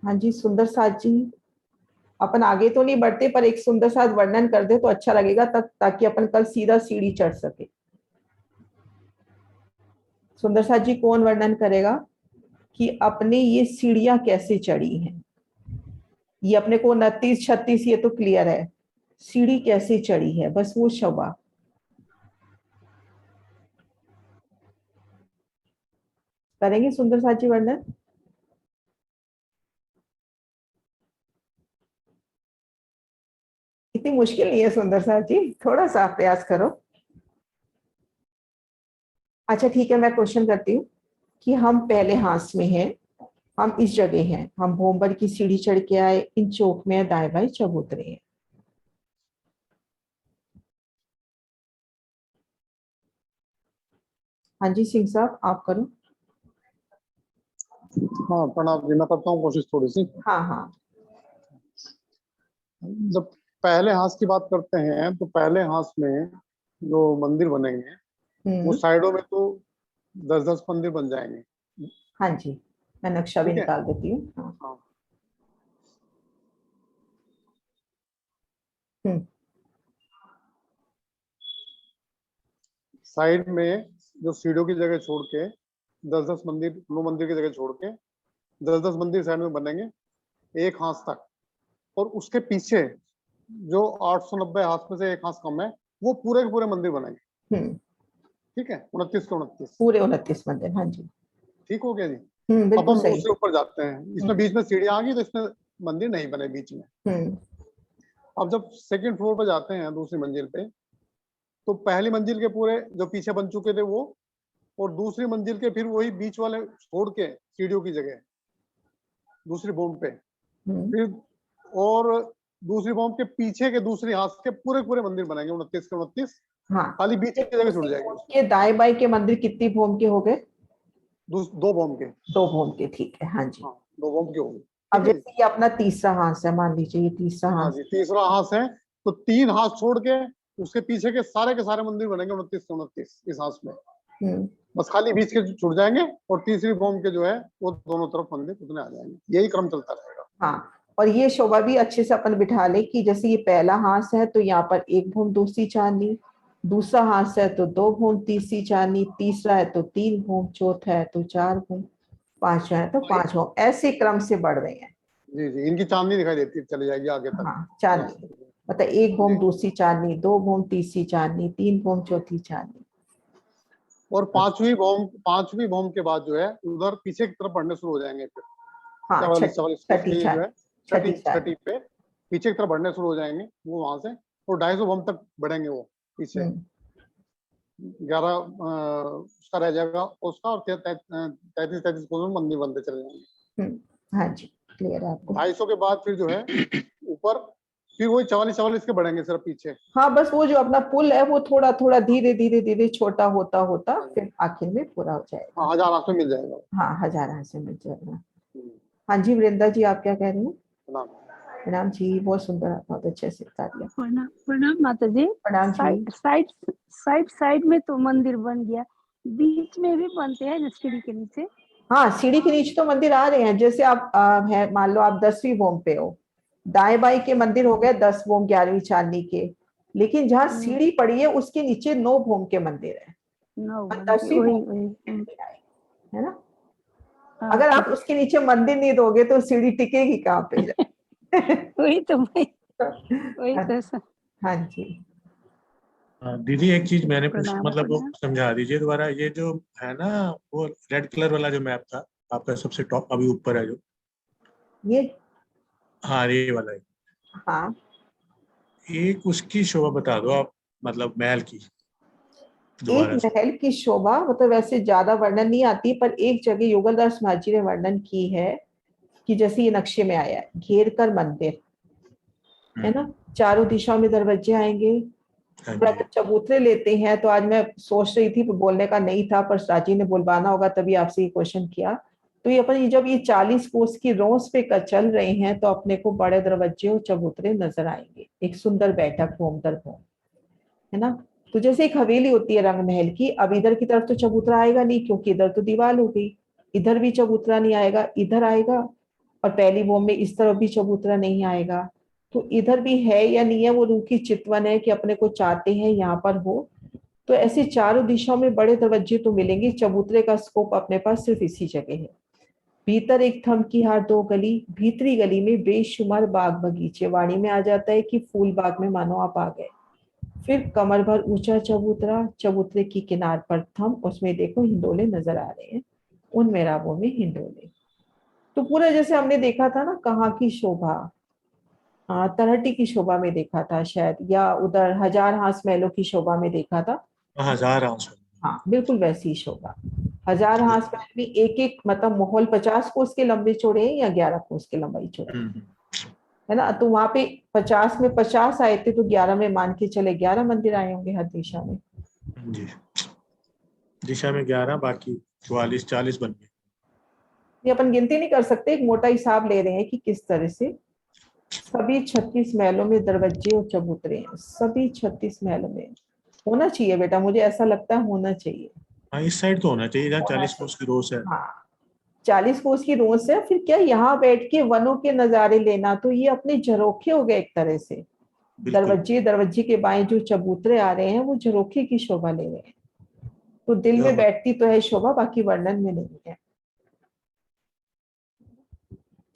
हाँ जी, सुंदर साथ जी, अपन आगे तो नहीं बढ़ते, पर एक सुंदर साथ वर्णन कर दे तो अच्छा लगेगा, तब ताकि अपन कल सीधा सीढ़ी चढ़ सके। सुंदर साथ जी कौन वर्णन करेगा कि अपने ये सीढ़ियां कैसे चढ़ी हैं? ये अपने को 29 36 ये तो क्लियर है, सीढ़ी कैसे चढ़ी है, बस वो शोभा। करेंगे सुंदर साथ जी वर्णन? इतनी मुश्किल नहीं है सुंदर साथ जी, थोड़ा सा प्रयास करो। अच्छा ठीक है, मैं क्वेश्चन करती हूँ कि हम पहले हांस में हैं, हम इस जगह हैं, हम भोंबर की सीढ़ी चढ़ के आए, इन चौक में दाएं बाएं चबूतरे हैं। हाँ जी सिंह साहब आप करो। हाँ प्रणाम जी, मैं करता हूँ कोशिश थोड़ी सी। हाँ हाँ। जब पहले हांस की बात करते हैं तो पहले हांस में जो मंदिर बनेंगे वो साइडों में तो 10-10 मंदिर बन जाएंगे। हाँ जी, मैं नक्शा भी ठीक है? निकाल देती हूँ। हाँ। साइड में जो सीढ़ियों की जगह छोड़ के 10-10 मंदिर, 9 मंदिर की जगह छोड़ के 10-10 मंदिर साइड में बनेंगे एक हांस तक। और उसके पीछे जो 890 हांस में से एक हांस कम है वो पूरे के पूरे मंदिर बनेंगे। ठीक है, 29 के 29 पूरे 29 मंदिर। हाँ जी ठीक हो गया जी। अब बिल्कुल हम सही। उससे ऊपर जाते हैं, इसमें बीच में सीढ़ियां आ गई तो इसमें मंदिर नहीं बने बीच में। अब जब सेकंड फ्लोर पे जाते हैं दूसरी मंजिल पे, तो पहली मंजिल के पूरे जो पीछे बन चुके थे वो, और दूसरी मंजिल के फिर वही बीच वाले छोड़ के सीढ़ियों की जगह दूसरी बॉम्ब पे, फिर और दूसरी बॉम्ब के पीछे के दूसरी हाथ के पूरे पूरे मंदिर बनेंगे 29 के 29। हाँ खाली बीच की जगह छूट जाएगी। के दाएं बाएं के मंदिर कितनी भोम के हो गए? 2 बॉम्ब के। 2 भोम के, ठीक है। हाँ जी। हाँ, 2 बॉम्ब के हो गए। अब जैसे ये अपना तीसरा हाथ है, मान लीजिए ये तीसरा हाथ। हाँ जी, तीसरा हाथ है तो 3 हाथ छोड़ के उसके पीछे के सारे मंदिर बनेंगे 29 के 29 इस हाथ में। बस खाली बीच के छूट जाएंगे और तीसरी बॉम्ब के जो है वो दोनों तरफ मंदिर उतने आ जाएंगे। यही क्रम चलता रहेगा। हाँ, और ये शोभा भी अच्छे से अपन बिठा ले कि जैसे ये पहला हाथ है तो यहाँ पर 1 भूम दूसरी चांदनी, दूसरा हाथ है तो 2 भूम तीसरी चांदनी, तीसरा है तो 3 भूम, चौथा है तो 4 भूम, पांचवा है तो 5 भूम, ऐसे क्रम से बढ़ रहे हैं। जी जी, इनकी चांदनी दिखाई देती चली जाएगी आगे तक। हाँ चांदनी, मतलब 1 भूम दूसरी चांदनी, 2 भूम तीसरी चांदनी, 3 भूम चौथी चांदनी। और पांचवी बॉम्ब के बाद जो है उधर पीछे की तरफ बढ़ने शुरू हो जाएंगे फिर। हाँ, 44 जो है छठी पे पीछे की तरफ बढ़ने शुरू हो जाएंगे वो वहां से, और 250 बॉम्ब तक बढ़ेंगे वो पीछे। 11 उसका रह जाएगा उसका, और 33 मंदिर बनते चले जाएंगे। हाँ जी क्लियर है आपको। 250 के बाद फिर जो है ऊपर फिर वही 44 के बढ़ेंगे सिर्फ पीछे। हाँ, बस वो जो अपना पुल है वो थोड़ा थोड़ा धीरे धीरे धीरे छोटा होता होता फिर आखिर में पूरा हो जाएगा। हाँ, 1000 हाथ में मिल जाएगा। हाँ, 1000 हाथ से मिल जाएगा। हाँ जी वृंदा जी आप क्या कह रही हैं? प्रणाम जी, बहुत सुंदर, बहुत अच्छे से बता दिया। प्रणाम माता जी। प्रणाम जी। साइड में तो मंदिर बन गया, बीच में भी बनते हैं ना सीढ़ी के नीचे? हाँ, सीढ़ी के नीचे तो मंदिर आ रहे हैं। जैसे आप है मान लो आप 10वीं भूम पे हो, दाएं बाएं के मंदिर हो गए 10 भूम 11वीं चांदनी के, लेकिन जहाँ सीढ़ी पड़ी है उसके नीचे 9 भूम के मंदिर है। 10वीं भूम है ना। अगर आप उसके नीचे मंदिर नहीं दोगे तो सीढ़ी टिकेगी कहाँ पे? वही तो हाँ जी। दीदी एक चीज मैंने मतलब वो समझा दीजिए दोबारा, ये जो है ना वो रेड कलर वाला जो मैप था आपका सबसे टॉप अभी ऊपर है जो ये, हाँ ये वाला है। हाँ, एक उसकी शोभा बता दो आप, मतलब महल की। एक महल की शोभा मतलब वैसे ज्यादा वर्णन नहीं आती, पर एक जगह युगलदास महाजी ने वर्णन की है कि जैसे ये नक्शे में आया है, घेर कर मंदिर है ना, चारों दिशाओं में दरवाजे आएंगे। अगर चबूतरे लेते हैं तो आज मैं सोच रही थी बोलने का नहीं था, पर राजी ने बुलवाना होगा तभी आपसे ये क्वेश्चन किया। तो ये अपन जब ये 40 कोस की रोज पे चल रहे हैं तो अपने को बड़े दरवाजे और चबूतरे नजर आएंगे, एक सुंदर बैठक भूम दर भूम है ना। तो जैसे एक हवेली होती है रंग महल की, अब इधर की तरफ तो चबूतरा आएगा नहीं क्योंकि इधर तो दीवार हो गई, इधर भी चबूतरा नहीं आएगा, इधर आएगा, और पहली भूम में इस तरफ भी चबूतरा नहीं आएगा। तो इधर भी है या नहीं है वो रूह की चितवन है कि अपने को चाहते हैं यहाँ पर हो। तो ऐसे चारों दिशाओं में बड़े दरवाजे तो मिलेंगे, चबूतरे का स्कोप अपने पास सिर्फ इसी जगह है। भीतर एक थम की हार 2 गली, भीतरी गली में बेशुमार बाग बगीचे, वाणी में आ जाता है कि फूल बाग में मानो आप आ गए। फिर कमर भर ऊंचा चबूतरा, चबूतरे की किनार पर थम, उसमें देखो हिंडोले नजर आ रहे हैं, उन मेहराबों में हिंडोले। तो पूरा जैसे हमने देखा था ना, कहाँ की शोभा, तरहटी की शोभा में देखा था शायद, या उधर हजार हांस महलों की शोभा में देखा था। 1000 आंसू। हाँ बिल्कुल वैसी शोभा। हजार हांस महल में एक एक मतलब महल 50 कोस के लंबे चौड़े हैं या 11 कोस के लंबाई चौड़े है ना। तो वहां पे 50 में 50 आए थे, तो 11 में मान के चले 11 मंदिर आए होंगे हर दिशा में। जी, दिशा में 11, बाकी 44 40 बन गए। ये अपन गिनती नहीं कर सकते, एक मोटा हिसाब ले रहे हैं कि किस तरह से सभी 36 महलों में दरवाजे और चबूतरे हैं, सभी 36 महलों में। होना चाहिए बेटा, मुझे ऐसा लगता है होना चाहिए। हाँ, इस साइड तो होना चाहिए जहाँ 40 कोस की रोस है। हाँ 40 कोस की रोस है। फिर क्या यहाँ बैठ के वनों के नजारे लेना, तो ये अपने झरोखे हो गए एक तरह से। दरवाजे के बाएं जो चबूतरे आ रहे हैं वो झरोखे की शोभा ले रहे हैं। तो दिल में बैठती तो है शोभा, बाकी वर्णन में नहीं है।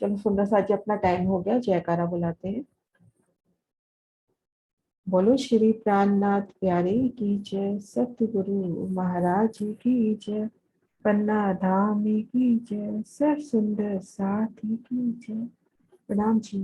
चलो सुंदर सा जी, अपना टाइम हो गया, जयकारा बुलाते हैं। बोलो श्री प्राणनाथ प्यारे की जय, सतगुरु महाराज की जय, पन्ना धाम की जय, सर सुंदर साथी की जय। प्रणाम जी।